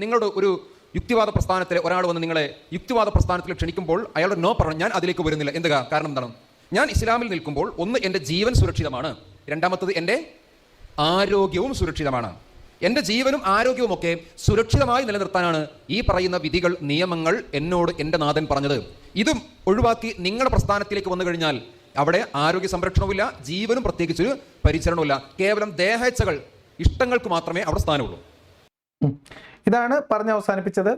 നിങ്ങളുടെ ഒരു യുക്തിവാദ പ്രസ്ഥാനത്തിലെ ഒരാൾ വന്ന് നിങ്ങളെ യുക്തിവാദ പ്രസ്ഥാനത്തിൽ ക്ഷണിക്കുമ്പോൾ അയാളുടെ നോ പറഞ്ഞു, ഞാൻ അതിലേക്ക് വരുന്നില്ല. എന്താ കാരണം? എന്താണ്? ഞാൻ ഇസ്ലാമിൽ നിൽക്കുമ്പോൾ ഒന്ന്, എൻ്റെ ജീവൻ സുരക്ഷിതമാണ്. രണ്ടാമത്തത്, എൻ്റെ ആരോഗ്യവും സുരക്ഷിതമാണ്. എൻ്റെ ജീവനും ആരോഗ്യവും ഒക്കെ സുരക്ഷിതമായി നിലനിർത്താനാണ് ഈ പറയുന്ന വിധികൾ, നിയമങ്ങൾ എന്നോട് എൻ്റെ നാഥൻ പറഞ്ഞത്. ഇതും ഒഴിവാക്കി നിങ്ങളുടെ പ്രസ്ഥാനത്തിലേക്ക് വന്നു കഴിഞ്ഞാൽ അവിടെ ആരോഗ്യ സംരക്ഷണവുമില്ല, ജീവനും പ്രത്യേകിച്ചൊരു പരിചരണവുമില്ല. കേവലം ദേഹേച്ഛകൾ, ഇഷ്ടങ്ങൾക്ക് മാത്രമേ അവിടെ സ്ഥാനമുള്ളൂ. ഇതാണ് പറഞ്ഞ് അവസാനിപ്പിച്ചത്.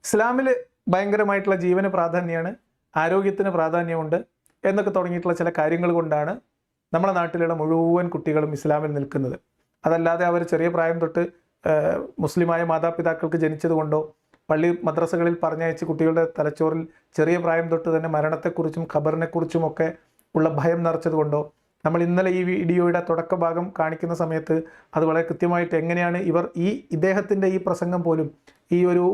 ഇസ്ലാമിൽ ഭയങ്കരമായിട്ടുള്ള ജീവന് പ്രാധാന്യമാണ്, ആരോഗ്യത്തിന് പ്രാധാന്യമുണ്ട് എന്നൊക്കെ തുടങ്ങിയിട്ടുള്ള ചില കാര്യങ്ങൾ കൊണ്ടാണ് നമ്മുടെ നാട്ടിലുള്ള മുഴുവൻ കുട്ടികളും ഇസ്ലാമിൽ നിൽക്കുന്നത്. അതല്ലാതെ അവർ ചെറിയ പ്രായം തൊട്ട് മുസ്ലിമായ മാതാപിതാക്കൾക്ക് ജനിച്ചത് കൊണ്ടോ പള്ളി മദ്രസകളിൽ പറഞ്ഞയച്ച് കുട്ടികളുടെ തലച്ചോറിൽ ചെറിയ പ്രായം തൊട്ട് തന്നെ മരണത്തെക്കുറിച്ചും ഖബറിനെക്കുറിച്ചും ഒക്കെ ഉള്ള ഭയം നിറച്ചത് കൊണ്ടോ, നമ്മൾ ഇന്നലെ ഈ വീഡിയോയുടെ തുടക്ക ഭാഗം കാണിക്കുന്ന സമയത്ത് അത് വളരെ കൃത്യമായിട്ട് എങ്ങനെയാണ് ഇദ്ദേഹത്തിൻ്റെ ഈ പ്രസംഗം പോലും, ഈ ഒരു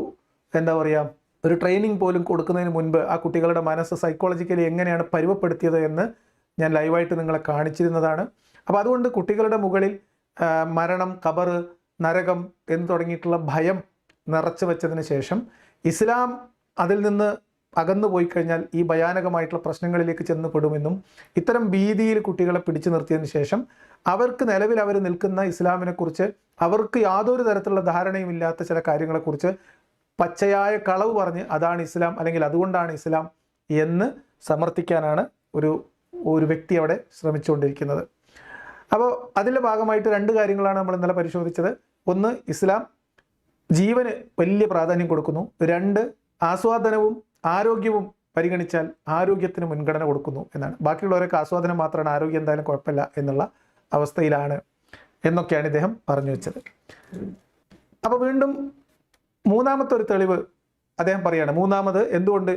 എന്താ പറയുക, ഒരു ട്രെയിനിങ് പോലും കൊടുക്കുന്നതിന് മുൻപ് ആ കുട്ടികളുടെ മനസ്സ് സൈക്കോളജിക്കലി എങ്ങനെയാണ് പരുവപ്പെടുത്തിയത് എന്ന് ഞാൻ ലൈവായിട്ട് നിങ്ങളെ കാണിച്ചിരുന്നതാണ്. അപ്പോൾ അതുകൊണ്ട് കുട്ടികളുടെ മുകളിൽ മരണം, ഖബർ, നരകം എന്ന് തുടങ്ങിയിട്ടുള്ള ഭയം നിറച്ചു വെച്ചതിന് ശേഷം ഇസ്ലാം അതിൽ നിന്ന് അകന്നു പോയി കഴിഞ്ഞാൽ ഈ ഭയാനകമായിട്ടുള്ള പ്രശ്നങ്ങളിലേക്ക് ചെന്ന് പെടുമെന്നും, ഇത്തരം ഭീതിയിൽ കുട്ടികളെ പിടിച്ചു നിർത്തിയതിന് ശേഷം അവർക്ക് നിലവിൽ അവർ നിൽക്കുന്ന ഇസ്ലാമിനെക്കുറിച്ച് അവർക്ക് യാതൊരു തരത്തിലുള്ള ധാരണയും ഇല്ലാത്ത ചില കാര്യങ്ങളെക്കുറിച്ച് പച്ചയായ കളവ് പറഞ്ഞ് അതാണ് ഇസ്ലാം അല്ലെങ്കിൽ അതുകൊണ്ടാണ് ഇസ്ലാം എന്ന് സമർത്ഥിക്കാനാണ് ഒരു വ്യക്തി അവിടെ ശ്രമിച്ചുകൊണ്ടിരിക്കുന്നത്. അപ്പോൾ അതിൻ്റെ ഭാഗമായിട്ട് രണ്ട് കാര്യങ്ങളാണ് നമ്മൾ ഇന്നലെ പരിശോധിച്ചത്. ഒന്ന്, ഇസ്ലാം ജീവന് വലിയ പ്രാധാന്യം കൊടുക്കുന്നു. രണ്ട്, ആസ്വാദനവും ആരോഗ്യവും പരിഗണിച്ചാൽ ആരോഗ്യത്തിന് മുൻഗണന കൊടുക്കുന്നു എന്നാണ്. ബാക്കിയുള്ളവരൊക്കെ ആസ്വാദനം മാത്രമാണ്, ആരോഗ്യം എന്തായാലും കുഴപ്പമില്ല എന്നുള്ള അവസ്ഥയിലാണ് എന്നൊക്കെയാണ് ഇദ്ദേഹം പറഞ്ഞു വെച്ചത്. അപ്പോൾ വീണ്ടും മൂന്നാമത്തെ ഒരു തെളിവ് അദ്ദേഹം പറയാണ്. മൂന്നാമത് എന്തുകൊണ്ട്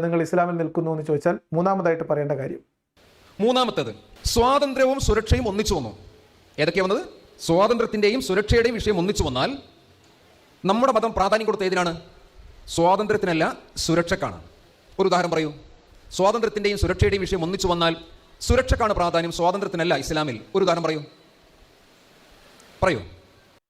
നിങ്ങൾ ഇസ്ലാമിൽ നിൽക്കുന്നു എന്ന് ചോദിച്ചാൽ മൂന്നാമതായിട്ട് പറയേണ്ട കാര്യം, മൂന്നാമത്തേത് സ്വാതന്ത്ര്യവും സുരക്ഷയും ഒന്നിച്ചു വന്നു. ഏതൊക്കെയാണ് വന്നത്? സ്വാതന്ത്ര്യത്തിൻ്റെയും സുരക്ഷയുടെയും വിഷയം ഒന്നിച്ചു വന്നാൽ നമ്മുടെ മതം പ്രാധാന്യം കൊടുത്ത ഏതിനാണ്? സ്വാതന്ത്ര്യത്തിനല്ല, സുരക്ഷക്കാണ്. ഒരു ഉദാഹരണം പറയൂ. സ്വാതന്ത്ര്യത്തിൻ്റെയും സുരക്ഷയുടെയും വിഷയം ഒന്നിച്ചു വന്നാൽ സുരക്ഷക്കാണ് പ്രാധാന്യം, സ്വാതന്ത്ര്യത്തിനല്ല ഇസ്ലാമിൽ. ഒരു ഉദാഹരണം പറയൂ.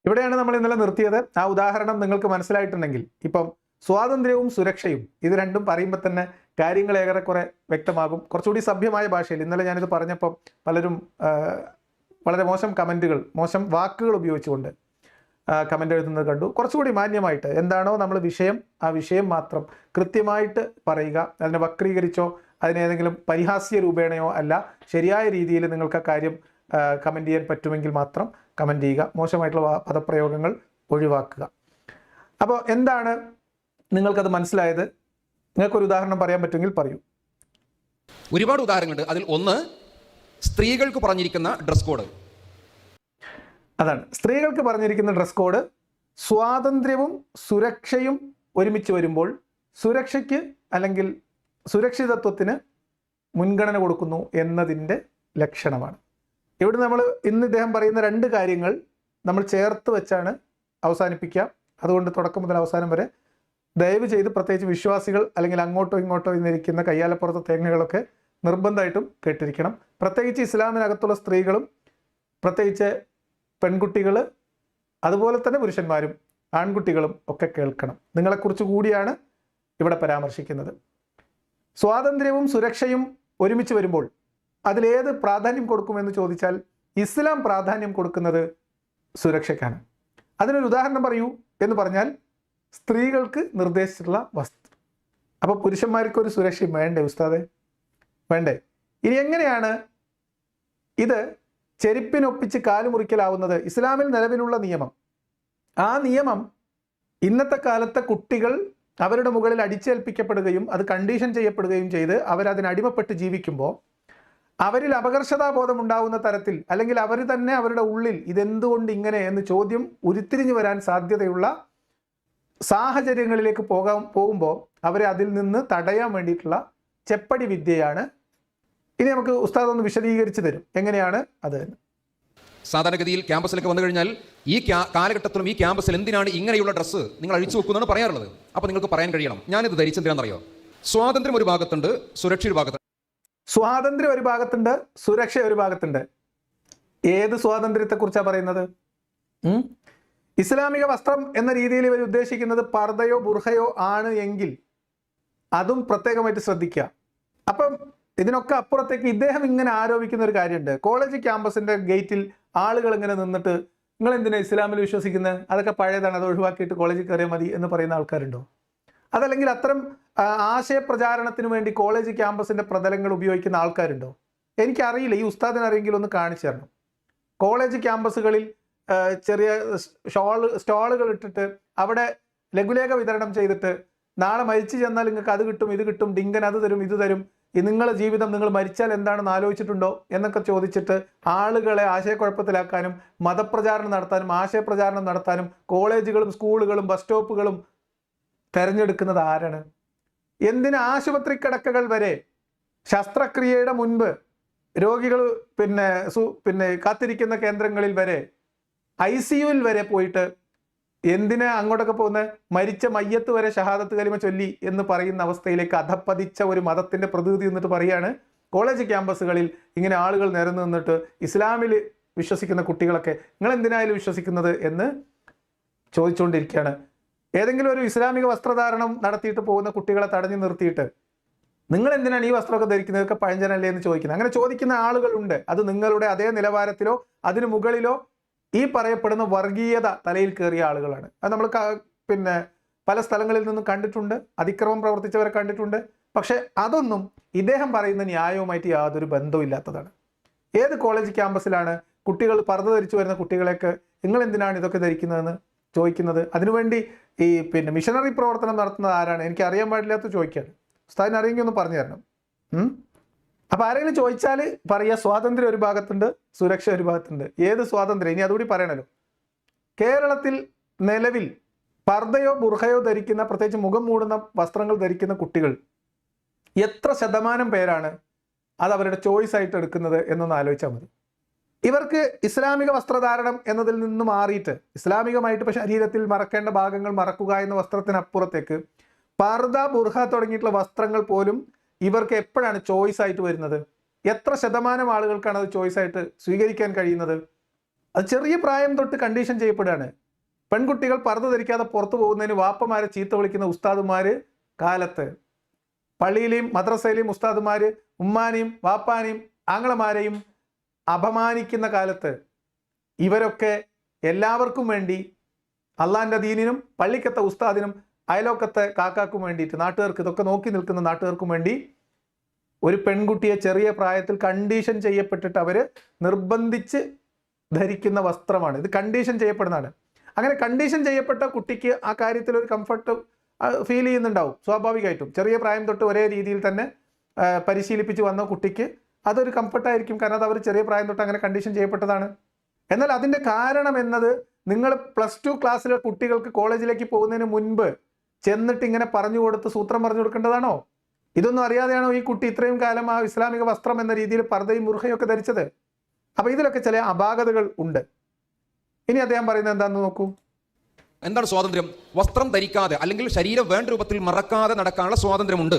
ഇവിടെയാണ് നമ്മൾ ഇന്നലെ നിർത്തിയത്. ആ ഉദാഹരണം നിങ്ങൾക്ക് മനസ്സിലായിട്ടുണ്ടെങ്കിൽ ഇപ്പം സ്വാതന്ത്ര്യവും സുരക്ഷയും ഇത് രണ്ടും പറയുമ്പോൾ തന്നെ കാര്യങ്ങൾ ഏറെക്കുറെ വ്യക്തമാകും. കുറച്ചുകൂടി സഭ്യമായ ഭാഷയിൽ ഇന്നലെ ഞാനിത് പറഞ്ഞപ്പം പലരും വളരെ മോശം കമൻറ്റുകൾ, മോശം വാക്കുകൾ ഉപയോഗിച്ചുകൊണ്ട് കമൻ്റ് എഴുതുന്നത് കണ്ടു. കുറച്ചുകൂടി മാന്യമായിട്ട് എന്താണോ നമ്മൾ വിഷയം, ആ വിഷയം മാത്രം കൃത്യമായിട്ട് പറയുക. അതിനെ വക്രീകരിച്ചോ അതിനേതെങ്കിലും പരിഹാസ്യ രൂപേണയോ അല്ല, ശരിയായ രീതിയിൽ നിങ്ങൾക്ക് ആ കാര്യം കമൻറ്റ് ചെയ്യാൻ പറ്റുമെങ്കിൽ മാത്രം കമൻറ്റ് ചെയ്യുക. മോശമായിട്ടുള്ള പദപ്രയോഗങ്ങൾ ഒഴിവാക്കുക. അപ്പോൾ എന്താണ് നിങ്ങൾക്കത് മനസ്സിലായത്? നിങ്ങൾക്കൊരു ഉദാഹരണം പറയാൻ പറ്റുമെങ്കിൽ പറയൂ. ഒരുപാട് ഉദാഹരണങ്ങളുണ്ട്. അതിൽ ഒന്ന്, സ്ത്രീകൾക്ക് പറഞ്ഞിരിക്കുന്ന ഡ്രസ് കോഡ്. അതാണ് സ്ത്രീകൾക്ക് പറഞ്ഞിരിക്കുന്ന ഡ്രസ് കോഡ്. സ്വാതന്ത്ര്യവും സുരക്ഷയും ഒരുമിച്ച് വരുമ്പോൾ സുരക്ഷയ്ക്ക് അല്ലെങ്കിൽ സുരക്ഷിതത്വത്തിന് മുൻഗണന കൊടുക്കുന്നു എന്നതിൻ്റെ ലക്ഷണമാണ്. ഇവിടെ നമ്മൾ ഇന്ന് ഇദ്ദേഹം പറയുന്ന രണ്ട് കാര്യങ്ങൾ നമ്മൾ ചേർത്ത് വെച്ചാണ് അവസാനിപ്പിക്കുക. അതുകൊണ്ട് തുടക്കം മുതൽ അവസാനം വരെ ദയവ് ചെയ്ത് പ്രത്യേകിച്ച് വിശ്വാസികൾ അല്ലെങ്കിൽ അങ്ങോട്ടോ ഇങ്ങോട്ടോ ഇന്നിരിക്കുന്ന കയ്യാലപ്പുറത്തെ തേങ്ങകളൊക്കെ നിർബന്ധമായിട്ടും കേട്ടിരിക്കണം. പ്രത്യേകിച്ച് ഇസ്ലാമിനകത്തുള്ള സ്ത്രീകളും പ്രത്യേകിച്ച് പെൺകുട്ടികൾ, അതുപോലെ തന്നെ പുരുഷന്മാരും ആൺകുട്ടികളും ഒക്കെ കേൾക്കണം. നിങ്ങളെക്കുറിച്ച് കൂടിയാണ് ഇവിടെ പരാമർശിക്കുന്നത്. സ്വാതന്ത്ര്യവും സുരക്ഷയും ഒരുമിച്ച് വരുമ്പോൾ അതിലേത് പ്രാധാന്യം കൊടുക്കുമെന്ന് ചോദിച്ചാൽ ഇസ്ലാം പ്രാധാന്യം കൊടുക്കുന്നത് സുരക്ഷയ്ക്കാണ്. അതിനൊരു ഉദാഹരണം പറയൂ എന്ന് പറഞ്ഞാൽ സ്ത്രീകൾക്ക് നിർദ്ദേശിച്ചിട്ടുള്ള വസ്ത്രം. അപ്പോൾ പുരുഷന്മാർക്ക് ഒരു സുരക്ഷയും വേണ്ടേ ഉസ്താദെ? വേണ്ടേ? ഇനി എങ്ങനെയാണ് ഇത് ചെരുപ്പിനൊപ്പിച്ച് കാലുമുറിക്കലാവുന്നത്? ഇസ്ലാമിൽ നിലവിലുള്ള നിയമം, ആ നിയമം ഇന്നത്തെ കാലത്തെ കുട്ടികൾ അവരുടെ മുകളിൽ അടിച്ചേൽപ്പിക്കപ്പെടുകയും അത് കണ്ടീഷൻ ചെയ്യപ്പെടുകയും ചെയ്ത് അവരതിനടിമപ്പെട്ട് ജീവിക്കുമ്പോൾ അവരിൽ അപകർഷതാബോധം ഉണ്ടാവുന്ന തരത്തിൽ അല്ലെങ്കിൽ അവർ തന്നെ അവരുടെ ഉള്ളിൽ ഇതെന്തുകൊണ്ട് ഇങ്ങനെ എന്ന് ചോദ്യം ഉരുത്തിരിഞ്ഞു വരാൻ സാധ്യതയുള്ള സാഹചര്യങ്ങളിലേക്ക് പോകുമ്പോൾ അവരെ അതിൽ നിന്ന് തടയാൻ വേണ്ടിയിട്ടുള്ള ചെപ്പടി വിദ്യയാണ്. ഇനി നമുക്ക് ഉസ്താദ് ഒന്ന് വിശദീകരിച്ച് തരും എങ്ങനെയാണ് അത്. സാധാരണഗതിയിൽ ക്യാമ്പസിലേക്ക് വന്നു കഴിഞ്ഞാൽ ഈ കാലഘട്ടത്തിലും ഈ ക്യാമ്പസിൽ എന്തിനാണ് ഇങ്ങനെയുള്ള ഡ്രസ്സ് നിങ്ങൾ അഴിച്ചു വെക്കുന്നതാണ് പറയാറുള്ളത്. അപ്പോൾ നിങ്ങൾക്ക് പറയാൻ കഴിയണം, ഞാനിത് ധരിച്ചെന്തിനാണെന്നറിയോ? സ്വാതന്ത്ര്യം ഒരു ഭാഗത്തുണ്ട്, സുരക്ഷ ഒരു ഭാഗത്തുണ്ട്. സ്വാതന്ത്ര്യം ഒരു ഭാഗത്തുണ്ട്, സുരക്ഷ ഒരു ഭാഗത്തുണ്ട്. ഏത് സ്വാതന്ത്ര്യത്തെക്കുറിച്ചാണ് പറയുന്നത്? ഇസ്ലാമിക വസ്ത്രം എന്ന രീതിയിൽ ഇവർ ഉദ്ദേശിക്കുന്നത് പർദയോ ബുർഹയോ ആണ് എങ്കിൽ അതും പ്രത്യേകമായിട്ട് ശ്രദ്ധിക്കുക. അപ്പം ഇതിനൊക്കെ അപ്പുറത്തേക്ക് ഇദ്ദേഹം ഇങ്ങനെ ആരോപിക്കുന്ന ഒരു കാര്യമുണ്ട്. കോളേജ് ക്യാമ്പസിന്റെ ഗേറ്റിൽ ആളുകൾ ഇങ്ങനെ നിന്നിട്ട് നിങ്ങൾ എന്തിനാ ഇസ്ലാമിൽ വിശ്വസിക്കുന്നത്, അതൊക്കെ പഴയതാണ്, അത് ഒഴിവാക്കിയിട്ട് കോളേജിൽ കയറിയാൽ മതി എന്ന് പറയുന്ന ആൾക്കാരുണ്ടോ? അതല്ലെങ്കിൽ അത്തരം ആശയപ്രചാരണത്തിന് വേണ്ടി കോളേജ് ക്യാമ്പസിന്റെ പ്രതലങ്ങൾ ഉപയോഗിക്കുന്ന ആൾക്കാരുണ്ടോ? എനിക്കറിയില്ല, ഈ ഉസ്താദിന് അറിയെങ്കിലും ഒന്ന് കാണിച്ചു തരണം. കോളേജ് ക്യാമ്പസുകളിൽ ചെറിയ സ്റ്റോളുകൾ ഇട്ടിട്ട് അവിടെ ലഘുലേഖ വിതരണം ചെയ്തിട്ട് നാളെ മരിച്ചു ചെന്നാൽ നിങ്ങൾക്ക് അത് കിട്ടും, ഇത് കിട്ടും, ഡിങ്കൻ അത് തരും, ഇത് തരും, നിങ്ങളുടെ ജീവിതം നിങ്ങൾ മരിച്ചാൽ എന്താണെന്ന് ആലോചിച്ചിട്ടുണ്ടോ എന്നൊക്കെ ചോദിച്ചിട്ട് ആളുകളെ ആശയക്കുഴപ്പത്തിലാക്കാനും മതപ്രചാരണം നടത്താനും ആശയപ്രചാരണം നടത്താനും കോളേജുകളും സ്കൂളുകളും ബസ് സ്റ്റോപ്പുകളും തെരഞ്ഞെടുക്കുന്നത് ആരാണ്? എന്തിന് ആശുപത്രി കിടക്കകൾ വരെ, ശസ്ത്രക്രിയയുടെ മുൻപ് രോഗികൾ പിന്നെ കാത്തിരിക്കുന്ന കേന്ദ്രങ്ങളിൽ വരെ, ICUവിൽ വരെ പോയിട്ട് എന്തിനാ അങ്ങോട്ടൊക്കെ പോകുന്നത്? മരിച്ച മയ്യത്ത് വരെ ഷഹാദത്ത് കലിമ ചൊല്ലി എന്ന് പറയുന്ന അവസ്ഥയിലേക്ക് അധപ്പതിച്ച ഒരു മതത്തിന്റെ പ്രതിനിധി എന്നിട്ട് പറയാണ് കോളേജ് ക്യാമ്പസുകളിൽ ഇങ്ങനെ ആളുകൾ നിരന്നു നിന്നിട്ട് ഇസ്ലാമിൽ വിശ്വസിക്കുന്ന കുട്ടികളൊക്കെ നിങ്ങൾ എന്തിനായാലും വിശ്വസിക്കുന്നത് എന്ന് ചോദിച്ചുകൊണ്ടിരിക്കുകയാണ്. ഏതെങ്കിലും ഒരു ഇസ്ലാമിക വസ്ത്രധാരണം നടത്തിയിട്ട് പോകുന്ന കുട്ടികളെ തടഞ്ഞു നിർത്തിയിട്ട് നിങ്ങൾ എന്തിനാണ് ഈ വസ്ത്രമൊക്കെ ധരിക്കുന്നതൊക്കെ പഴഞ്ചനല്ലേ എന്ന് ചോദിക്കുന്നത്. അങ്ങനെ ചോദിക്കുന്ന ആളുകളുണ്ട്. അത് നിങ്ങളുടെ അതേ നിലവാരത്തിലോ അതിനു മുകളിലോ ഈ പറയപ്പെടുന്ന വർഗീയത തലയിൽ കയറിയ ആളുകളാണ്. അത് നമ്മൾ പല സ്ഥലങ്ങളിൽ നിന്നും കണ്ടിട്ടുണ്ട്, അതിക്രമം പ്രവർത്തിച്ചവരെ കണ്ടിട്ടുണ്ട്. പക്ഷെ അതൊന്നും ഇദ്ദേഹം പറയുന്ന ന്യായവുമായിട്ട് യാതൊരു ബന്ധവും ഇല്ലാത്തതാണ്. ഏത് കോളേജ് ക്യാമ്പസിലാണ് കുട്ടികൾ പർദ്ദ ധരിച്ചു വരുന്ന കുട്ടികളെയൊക്കെ നിങ്ങൾ എന്തിനാണ് ഇതൊക്കെ ധരിക്കുന്നതെന്ന് ചോദിക്കുന്നത്? അതിനുവേണ്ടി ഈ മിഷനറി പ്രവർത്തനം നടത്തുന്നത് ആരാണ്? എനിക്ക് അറിയാൻ പാടില്ലാത്ത ചോദിക്കുകയാണ്. ഉസ്താദിന് അറിയെങ്കിൽ ഒന്ന് പറഞ്ഞു തരണം. അപ്പൊ ആരെങ്കിലും ചോദിച്ചാൽ പറയുക സ്വാതന്ത്ര്യം ഒരു ഭാഗത്തുണ്ട്, സുരക്ഷ ഒരു ഭാഗത്തുണ്ട്. ഏത് സ്വാതന്ത്ര്യം? ഇനി അതുകൂടി പറയണല്ലോ. കേരളത്തിൽ നിലവിൽ പർദ്ദയോ ബുർഹയോ ധരിക്കുന്ന, പ്രത്യേകിച്ച് മുഖം മൂടുന്ന വസ്ത്രങ്ങൾ ധരിക്കുന്ന കുട്ടികൾ എത്ര ശതമാനം പേരാണ് അത് അവരുടെ ചോയ്സ് ആയിട്ട് എടുക്കുന്നത് എന്നൊന്ന് ആലോചിച്ചാൽ മതി. ഇവർക്ക് ഇസ്ലാമിക വസ്ത്രധാരണം എന്നതിൽ നിന്ന് മാറിയിട്ട് ഇസ്ലാമികമായിട്ട് ഇപ്പൊ ശരീരത്തിൽ മറക്കേണ്ട ഭാഗങ്ങൾ മറക്കുക എന്ന വസ്ത്രത്തിനപ്പുറത്തേക്ക് പർദ്ദ ബുർഹ തുടങ്ങിയിട്ടുള്ള വസ്ത്രങ്ങൾ പോലും ഇവർക്ക് എപ്പോഴാണ് ചോയ്സ് ആയിട്ട് വരുന്നത്? എത്ര ശതമാനം ആളുകൾക്കാണ് അത് ചോയ്സ് ആയിട്ട് സ്വീകരിക്കാൻ കഴിയുന്നത്? അത് ചെറിയ പ്രായം തൊട്ട് കണ്ടീഷൻ ചെയ്യപ്പെടുകയാണ്. പെൺകുട്ടികൾ പർദ്ദ ധരിക്കാതെ പുറത്തു പോകുന്നതിന് വാപ്പമാരെ ചീത്ത വിളിക്കുന്ന ഉസ്താദുമാര് കാലത്ത്, പള്ളിയിലെയും മദ്രസയിലെയും ഉസ്താദുമാര് ഉമ്മാനെയും വാപ്പാനെയും ആങ്ങളമാരെയും അപമാനിക്കുന്ന കാലത്ത് ഇവരൊക്കെ എല്ലാവർക്കും വേണ്ടി, അള്ളാന്റെ ദീനിനും പള്ളിക്കത്തെ ഉസ്താദിനും അയലോക്കത്തെ കാക്കാക്കും വേണ്ടിയിട്ട്, നാട്ടുകാർക്ക് ഇതൊക്കെ നോക്കി നിൽക്കുന്ന നാട്ടുകാർക്കും വേണ്ടി ഒരു പെൺകുട്ടിയെ ചെറിയ പ്രായത്തിൽ കണ്ടീഷൻ ചെയ്യപ്പെട്ടിട്ട് അവര് നിർബന്ധിച്ച് ധരിക്കുന്ന വസ്ത്രമാണ് ഇത്. കണ്ടീഷൻ ചെയ്യപ്പെടുന്നതാണ്. അങ്ങനെ കണ്ടീഷൻ ചെയ്യപ്പെട്ട കുട്ടിക്ക് ആ കാര്യത്തിൽ ഒരു കംഫർട്ട് ഫീൽ ചെയ്യുന്നുണ്ടാവും സ്വാഭാവികമായിട്ടും. ചെറിയ പ്രായം തൊട്ട് ഒരേ രീതിയിൽ തന്നെ പരിശീലിപ്പിച്ച് വന്ന കുട്ടിക്ക് അതൊരു കംഫർട്ടായിരിക്കും. കാരണം അത് അവർ ചെറിയ പ്രായം തൊട്ട് അങ്ങനെ കണ്ടീഷൻ ചെയ്യപ്പെട്ടതാണ്. എന്നാൽ അതിൻ്റെ കാരണം എന്നത് നിങ്ങൾ +2 ക്ലാസ്സിലെ കുട്ടികൾക്ക് കോളേജിലേക്ക് പോകുന്നതിന് മുൻപ് ചെന്നിട്ട് ഇങ്ങനെ പറഞ്ഞു കൊടുത്ത് സൂത്രം പറഞ്ഞു കൊടുക്കേണ്ടതാണോ? ഇതൊന്നും അറിയാതെയാണോ ഈ കുട്ടി ഇത്രയും കാലം ആ ഇസ്ലാമിക വസ്ത്രം എന്ന രീതിയിൽ പർദ്ദയും ബുർഹയും ഒക്കെ ധരിച്ചത്? അപ്പൊ ഇതിലൊക്കെ ചില അപാകതകൾ ഉണ്ട്. ഇനി അദ്ദേഹം പറയുന്നത് എന്താണെന്ന് നോക്കൂ. എന്താണ് സ്വാതന്ത്ര്യം? വസ്ത്രം ധരിക്കാതെ അല്ലെങ്കിൽ ശരീരം വേണ്ട രൂപത്തിൽ മറക്കാതെ നടക്കാനുള്ള സ്വാതന്ത്ര്യമുണ്ട്.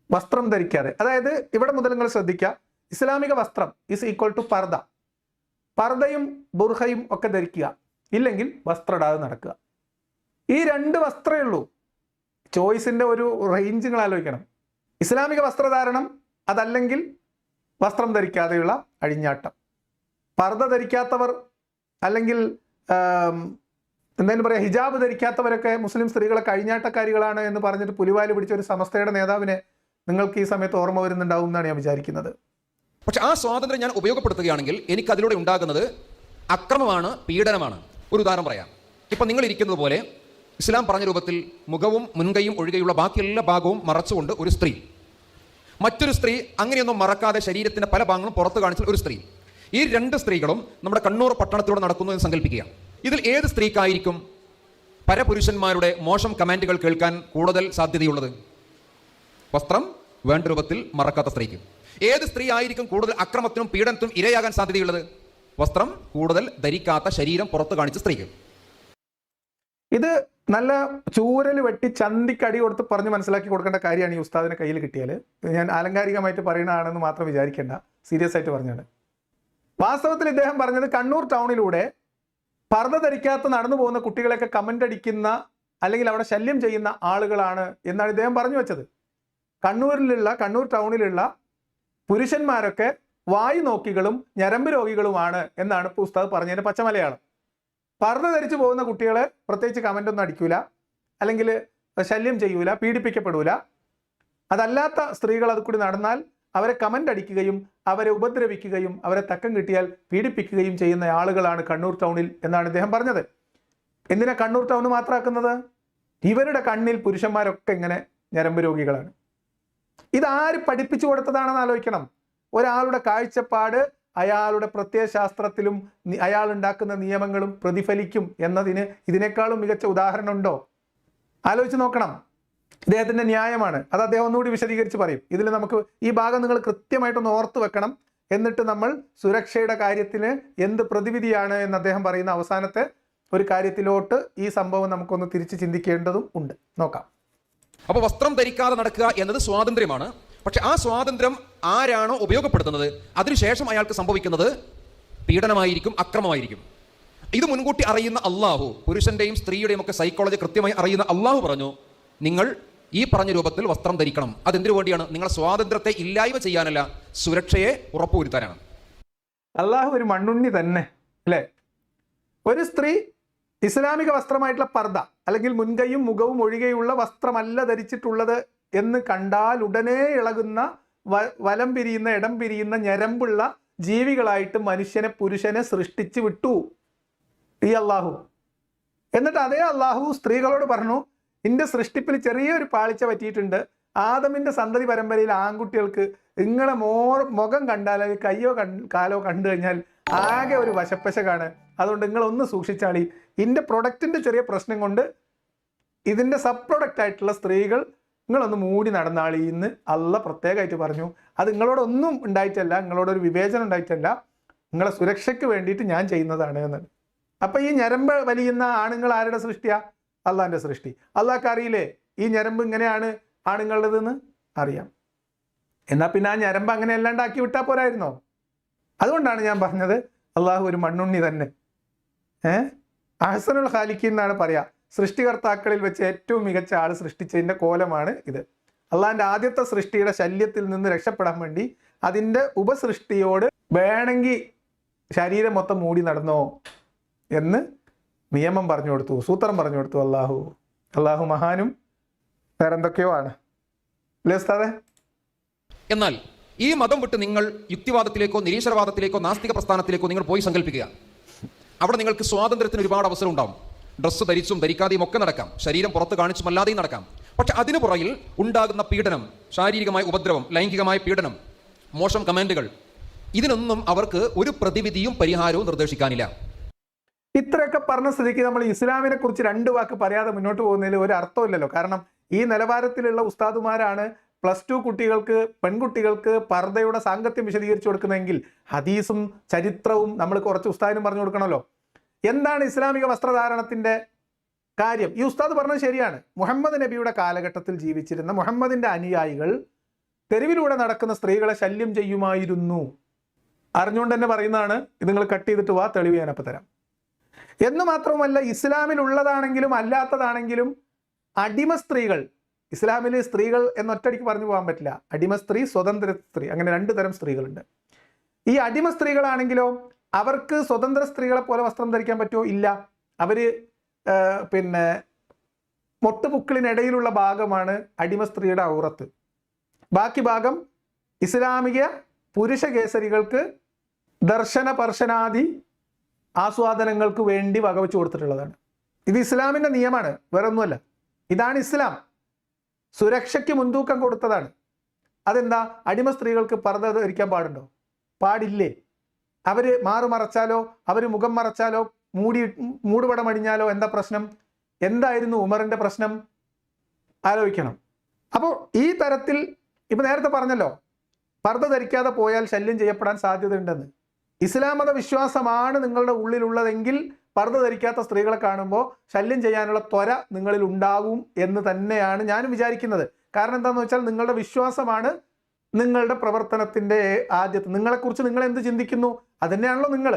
വസ്ത്രം ധരിക്കാതെ, അതായത് ഇവിടെ മുതൽ നിങ്ങൾ ശ്രദ്ധിക്കുക, ഇസ്ലാമിക വസ്ത്രം ഈസ് ഈക്വൽ ടു പർദ്ദ. പർദ്ദയും ബുർഹയും ഒക്കെ ധരിക്കുക, ഇല്ലെങ്കിൽ വസ്ത്രം ഇടാതെ നടക്കുക. ഈ 2 വസ്ത്രമേ ഉള്ളൂ. ചോയ്സിന്റെ ഒരു റേഞ്ച് നിങ്ങൾ ആലോചിക്കണം. ഇസ്ലാമിക വസ്ത്രധാരണം, അതല്ലെങ്കിൽ വസ്ത്രം ധരിക്കാതെയുള്ള അഴിഞ്ഞാട്ടം. പർദ്ദ ധരിക്കാത്തവർ അല്ലെങ്കിൽ എന്തായാലും പറയാം ഹിജാബ് ധരിക്കാത്തവരൊക്കെ മുസ്ലിം സ്ത്രീകളെ അഴിഞ്ഞാട്ടക്കാരികളാണ് എന്ന് പറഞ്ഞിട്ട് പുലിവാല് പിടിച്ച ഒരു സമസ്തയുടെ നേതാവിനെ നിങ്ങൾക്ക് ഈ സമയത്ത് ഓർമ്മ വരുന്നുണ്ടാവും എന്നാണ് ഞാൻ വിചാരിക്കുന്നത്. പക്ഷെ ആ സ്വാതന്ത്ര്യം ഞാൻ ഉപയോഗപ്പെടുത്തുകയാണെങ്കിൽ എനിക്ക് അതിലൂടെ ഉണ്ടാകുന്നത് അക്രമമാണ്, പീഡനമാണ്. ഒരു ഉദാഹരണം പറയാം. ഇപ്പം നിങ്ങൾ ഇരിക്കുന്നത് പോലെ ഇസ്ലാം പറഞ്ഞ രൂപത്തിൽ മുഖവും മുൻകൈയും ഒഴികെയുള്ള ബാക്കി എല്ലാ ഭാഗവും മറച്ചുകൊണ്ട് ഒരു സ്ത്രീ, മറ്റൊരു സ്ത്രീ അങ്ങനെയൊന്നും മറക്കാതെ ശരീരത്തിന്റെ പല ഭാഗങ്ങളും പുറത്ത് കാണിച്ച ഒരു സ്ത്രീ, ഈ 2 സ്ത്രീകളും നമ്മുടെ കണ്ണൂർ പട്ടണത്തിലൂടെ നടക്കുന്നു എന്ന് സങ്കല്പിക്കുക. ഇതിൽ ഏത് സ്ത്രീക്കായിരിക്കും പരപുരുഷന്മാരുടെ മോശം കമാൻഡുകൾ കേൾക്കാൻ കൂടുതൽ സാധ്യതയുള്ളത്? വസ്ത്രം വേണ്ട രൂപത്തിൽ മറക്കാത്ത സ്ത്രീക്ക്. ഏത് സ്ത്രീ ആയിരിക്കും കൂടുതൽ അക്രമത്തിനും പീഡനത്തിനും ഇരയാകാൻ സാധ്യതയുള്ളത്? വസ്ത്രം കൂടുതൽ ധരിക്കാത്ത, ശരീരം പുറത്ത് കാണിച്ച സ്ത്രീക്ക്. ഇത് നല്ല ചൂരൽ വെട്ടി ചന്തിക്കടി കൊടുത്ത് പറഞ്ഞ് മനസ്സിലാക്കി കൊടുക്കേണ്ട കാര്യമാണ് ഈ ഉസ്താദിനെ കയ്യിൽ കിട്ടിയാൽ. ഞാൻ ആലങ്കാരികമായിട്ട് പറയുന്നതാണെന്ന് മാത്രം വിചാരിക്കേണ്ട, സീരിയസ് ആയിട്ട് പറഞ്ഞാണ്. വാസ്തവത്തിൽ ഇദ്ദേഹം പറഞ്ഞത് കണ്ണൂർ ടൗണിലൂടെ പർദ്ദ ധരിക്കാത്ത നടന്നു പോകുന്ന കുട്ടികളെയൊക്കെ കമൻ്റ് അടിക്കുന്ന അല്ലെങ്കിൽ അവിടെ ശല്യം ചെയ്യുന്ന ആളുകളാണ് എന്നാണ് ഇദ്ദേഹം പറഞ്ഞു വെച്ചത്. കണ്ണൂർ ടൗണിലുള്ള പുരുഷന്മാരൊക്കെ വായു നോക്കികളും ഞരമ്പ് രോഗികളുമാണ് എന്നാണ് ഇപ്പോൾ ഉസ്താദ് പറഞ്ഞതിൻ്റെ പച്ചമലയാളം. പർദ്ദ ധരിച്ചു പോകുന്ന കുട്ടികളെ പ്രത്യേകിച്ച് കമൻ്റ് ഒന്നും അടിക്കൂല, അല്ലെങ്കിൽ ശല്യം ചെയ്യൂല, പീഡിപ്പിക്കപ്പെടൂല. അതല്ലാത്ത സ്ത്രീകൾ അത് കൂടി നടന്നാൽ അവരെ കമൻ്റ് അടിക്കുകയും അവരെ ഉപദ്രവിക്കുകയും അവരെ തക്കം കിട്ടിയാൽ പീഡിപ്പിക്കുകയും ചെയ്യുന്ന ആളുകളാണ് കണ്ണൂർ ടൗണിൽ എന്നാണ് ഇദ്ദേഹം പറഞ്ഞത്. എന്തിനാ കണ്ണൂർ ടൗൺ മാത്രമാക്കുന്നത്? ഇവരുടെ കണ്ണിൽ പുരുഷന്മാരൊക്കെ ഇങ്ങനെ ഞരമ്പ് രോഗികളാണ്. ഇതാര് പഠിപ്പിച്ചു കൊടുത്തതാണെന്ന് ആലോചിക്കണം. ഒരാളുടെ കാഴ്ചപ്പാട് അയാളുടെ പ്രത്യയശാസ്ത്രത്തിലും അയാൾ ഉണ്ടാക്കുന്ന നിയമങ്ങളും പ്രതിഫലിക്കും എന്നതിന് ഇതിനേക്കാളും മികച്ച ഉദാഹരണം ഉണ്ടോ? ആലോചിച്ച് നോക്കണം. ഇദ്ദേഹത്തിൻ്റെ ന്യായമാണ്, അത് അദ്ദേഹം ഒന്നുകൂടി വിശദീകരിച്ച് പറയും. ഇതിൽ നമുക്ക് ഈ ഭാഗം നിങ്ങൾ കൃത്യമായിട്ടൊന്ന് ഓർത്ത് വെക്കണം. എന്നിട്ട് നമ്മൾ സുരക്ഷയുടെ കാര്യത്തിന് എന്ത് പ്രതിവിധിയാണ് എന്ന് അദ്ദേഹം പറയുന്ന അവസാനത്തെ ഒരു കാര്യത്തിലോട്ട് ഈ സംഭവം നമുക്കൊന്ന് തിരിച്ച് ചിന്തിക്കേണ്ടതും ഉണ്ട്. നോക്കാം. അപ്പോൾ വസ്ത്രം ധരിക്കാതെ നടക്കുക എന്നത് സ്വാതന്ത്ര്യമാണ്. പക്ഷെ ആ സ്വാതന്ത്ര്യം ആരാണോ ഉപയോഗപ്പെടുത്തുന്നത് അതിനുശേഷം അയാൾക്ക് സംഭവിക്കുന്നത് പീഡനമായിരിക്കും, അക്രമമായിരിക്കും. ഇത് മുൻകൂട്ടി അറിയുന്ന അള്ളാഹു, പുരുഷന്റെയും സ്ത്രീയുടെയും ഒക്കെ സൈക്കോളജി കൃത്യമായി അറിയുന്ന അള്ളാഹു പറഞ്ഞു, നിങ്ങൾ ഈ പറഞ്ഞ രൂപത്തിൽ വസ്ത്രം ധരിക്കണം. അതെന്തിനു വേണ്ടിയാണ്? നിങ്ങളുടെ സ്വാതന്ത്ര്യത്തെ ഇല്ലായ്മ ചെയ്യാനല്ല, സുരക്ഷയെ ഉറപ്പുവരുത്താനാണ്. അള്ളാഹു ഒരു മണ്ണുണ്ണി തന്നെ അല്ലേ? ഒരു സ്ത്രീ ഇസ്ലാമിക വസ്ത്രമായിട്ടുള്ള പർദ്ദ അല്ലെങ്കിൽ മുൻകൈയും മുഖവും ഒഴികെയുള്ള വസ്ത്രമല്ല ധരിച്ചിട്ടുള്ളത് എന്ന് കണ്ടാൽ ഉടനെ ഇളകുന്ന വലം പിരിയുന്ന ഇടം പിരിയുന്ന ഞരമ്പുള്ള ജീവികളായിട്ട് പുരുഷനെ സൃഷ്ടിച്ചു വിട്ടു ഈ അള്ളാഹു. എന്നിട്ട് അതേ അള്ളാഹു സ്ത്രീകളോട് പറഞ്ഞു, നിന്റെ സൃഷ്ടിപ്പിൽ ചെറിയൊരു പാളിച്ച പറ്റിയിട്ടുണ്ട്. ആദമിന്റെ സന്തതി പരമ്പരയിൽ ആൺകുട്ടികൾക്ക് നിങ്ങളെ മുഖം കണ്ടാൽ അല്ലെങ്കിൽ കയ്യോ കാലോ കണ്ടു കഴിഞ്ഞാൽ ആകെ ഒരു വശപ്പശകാണ്. അതുകൊണ്ട് നിങ്ങളൊന്ന് സൂക്ഷിച്ചാളി. ഇതിൻ്റെ പ്രൊഡക്റ്റിൻ്റെ ചെറിയ പ്രശ്നം കൊണ്ട് ഇതിൻ്റെ സബ് പ്രൊഡക്റ്റ് ആയിട്ടുള്ള സ്ത്രീകൾ നിങ്ങളൊന്ന് മൂടി നടന്നാളി എന്ന് അള്ള പ്രത്യേകമായിട്ട് പറഞ്ഞു. അത് നിങ്ങളോടൊന്നും ഉണ്ടായിട്ടല്ല, നിങ്ങളോടൊരു വിവേചനം ഉണ്ടായിട്ടല്ല, നിങ്ങളെ സുരക്ഷയ്ക്ക് വേണ്ടിയിട്ട് ഞാൻ ചെയ്യുന്നതാണ് എന്നാണ്. അപ്പം ഈ ഞരമ്പ് വലിയുന്ന ആണുങ്ങൾ ആരുടെ സൃഷ്ടിയാ? അള്ളാഹിൻ്റെ സൃഷ്ടി. അള്ളാഹ്ക്ക് അറിയില്ലേ ഈ ഞരമ്പ് ഇങ്ങനെയാണ് ആണുങ്ങളുടേതെന്ന്? അറിയാം. എന്നാൽ പിന്നെ ആ ഞരമ്പ് അങ്ങനെ അല്ലാണ്ടാക്കി വിട്ടാൽ പോരായിരുന്നോ? അതുകൊണ്ടാണ് ഞാൻ പറഞ്ഞത് അള്ളാഹു ഒരു മണ്ണുണ്ണി തന്നെ. അഹ്സനുൽ ഖാലിഖീൻ എന്നാണ് പറയാ. സൃഷ്ടികർത്താക്കളിൽ വെച്ച് ഏറ്റവും മികച്ച ആൾ സൃഷ്ടിച്ചതിൻ്റെ കോലമാണ് ഇത്. അള്ളാഹിൻ്റെ ആദ്യത്തെ സൃഷ്ടിയുടെ ശല്യത്തിൽ നിന്ന് രക്ഷപ്പെടാൻ വേണ്ടി അതിൻ്റെ ഉപസൃഷ്ടിയോട് വേണമെങ്കിൽ ശരീരം മൊത്തം മൂടി നടന്നോ എന്ന് നിയമം പറഞ്ഞു കൊടുത്തു, സൂത്രം പറഞ്ഞു കൊടുത്തു അള്ളാഹു മഹാനും വേറെന്തൊക്കെയോ ആണ് അല്ലേ ഉസ്താദേ? എന്നാൽ ഈ മതം വിട്ട് നിങ്ങൾ യുക്തിവാദത്തിലേക്കോ നിരീശ്വരവാദത്തിലേക്കോ നാസ്തിക പ്രസ്ഥാനത്തിലേക്കോ നിങ്ങൾ പോയി സങ്കല്പിക്കുക. അവിടെ നിങ്ങൾക്ക് സ്വാതന്ത്ര്യത്തിന് ഒരുപാട് അവസരം ഉണ്ടാവും. ഡ്രസ്സ് ധരിച്ചും ധരിക്കാതെയും ഒക്കെ നടക്കാം, ശരീരം പുറത്ത് കാണിച്ചും അല്ലാതെയും നടക്കാം. പക്ഷെ അതിനു പുറകിൽ ഉണ്ടാകുന്ന പീഡനം, ശാരീരികമായ ഉപദ്രവം, ലൈംഗികമായ പീഡനം, മോശം കമന്റുകൾ, ഇതിനൊന്നും അവർക്ക് ഒരു പ്രതിവിധിയും പരിഹാരവും നിർദ്ദേശിക്കാനില്ല. ഇത്രയൊക്കെ പറഞ്ഞ സ്ഥിതിക്ക് നമ്മൾ ഇസ്ലാമിനെ കുറിച്ച് രണ്ട് വാക്ക് പറയാതെ മുന്നോട്ട് പോകുന്നതിൽ ഒരു അർത്ഥമില്ലല്ലോ. കാരണം ഈ നിലവാരത്തിലുള്ള ഉസ്താദുമാരാണ് +2 കുട്ടികൾക്ക്, പെൺകുട്ടികൾക്ക് പർദ്ദയുടെ സാങ്കത്യം വിശദീകരിച്ചു കൊടുക്കുന്നതെങ്കിൽ ഹദീസും ചരിത്രവും നമ്മൾ കുറച്ച് ഉസ്താദിനും പറഞ്ഞു കൊടുക്കണമല്ലോ. എന്താണ് ഇസ്ലാമിക വസ്ത്രധാരണത്തിൻ്റെ കാര്യം? ഈ ഉസ്താദ് പറഞ്ഞത് ശരിയാണ്. മുഹമ്മദ് നബിയുടെ കാലഘട്ടത്തിൽ ജീവിച്ചിരുന്ന മുഹമ്മദിൻ്റെ അനുയായികൾ തെരുവിലൂടെ നടക്കുന്ന സ്ത്രീകളെ ശല്യം ചെയ്യുമായിരുന്നു. അറിഞ്ഞുകൊണ്ട് തന്നെ പറയുന്നതാണ്. ഇത് നിങ്ങൾ കട്ട് ചെയ്തിട്ട് വാ, തെളിവ് ഞാനപ്പോൾ തരാം. എന്ന് മാത്രമല്ല, ഇസ്ലാമിലുള്ളതാണെങ്കിലും അല്ലാത്തതാണെങ്കിലും അടിമ സ്ത്രീകൾ, ഇസ്ലാമിൽ സ്ത്രീകൾ എന്നൊറ്റടിക്ക് പറഞ്ഞു പോകാൻ പറ്റില്ല. അടിമ സ്ത്രീ, സ്വതന്ത്ര സ്ത്രീ, അങ്ങനെ 2 തരം സ്ത്രീകളുണ്ട്. ഈ അടിമ സ്ത്രീകളാണെങ്കിലോ അവർക്ക് സ്വതന്ത്ര സ്ത്രീകളെ പോലെ വസ്ത്രം ധരിക്കാൻ പറ്റുമോ? ഇല്ല. അവർ മൊട്ടുപുക്കിളിനിടയിലുള്ള ഭാഗമാണ് അടിമ സ്ത്രീയുടെ ഔറത്ത്. ബാക്കി ഭാഗം ഇസ്ലാമിക പുരുഷ കേസരികൾക്ക് ദർശന പർശനാദി ആസ്വാദനങ്ങൾക്ക് വേണ്ടി വകവെച്ച് കൊടുത്തിട്ടുള്ളതാണ്. ഇത് ഇസ്ലാമിൻ്റെ നിയമമാണ്, വേറെ ഒന്നുമല്ല. ഇതാണ് ഇസ്ലാം. സുരക്ഷയ്ക്ക് മുൻതൂക്കം കൊടുത്തതാണ്. അതെന്താ? അടിമ സ്ത്രീകൾക്ക് പർദ്ദ ധരിക്കാൻ പാടുണ്ടോ? പാടില്ലേ. അവർ മറച്ചാലോ, അവർ മുഖം മറച്ചാലോ, മൂടുപടം അണിഞ്ഞാലോ എന്താ പ്രശ്നം? എന്തായിരുന്നു ഉമറിൻ്റെ പ്രശ്നം? ആലോചിക്കണം. അപ്പോൾ ഈ തരത്തിൽ ഇപ്പം നേരത്തെ പറഞ്ഞല്ലോ, പർദ്ദ ധരിക്കാതെ പോയാൽ ശല്യം ചെയ്യപ്പെടാൻ സാധ്യതയുണ്ടെന്ന്. ഇസ്ലാം മത വിശ്വാസമാണ് നിങ്ങളുടെ ഉള്ളിലുള്ളതെങ്കിൽ പർദ്ദ ധരിക്കാത്ത സ്ത്രീകളെ കാണുമ്പോൾ ശല്യം ചെയ്യാനുള്ള ത്വര നിങ്ങളിൽ ഉണ്ടാവും എന്ന് തന്നെയാണ് ഞാനും വിചാരിക്കുന്നത്. കാരണം എന്താണെന്ന് വെച്ചാൽ നിങ്ങളുടെ വിശ്വാസമാണ് നിങ്ങളുടെ പ്രവർത്തനത്തിൻ്റെ ആദ്യത്തെ. നിങ്ങളെക്കുറിച്ച് നിങ്ങൾ എന്ത് ചിന്തിക്കുന്നു അത് തന്നെയാണല്ലോ നിങ്ങൾ.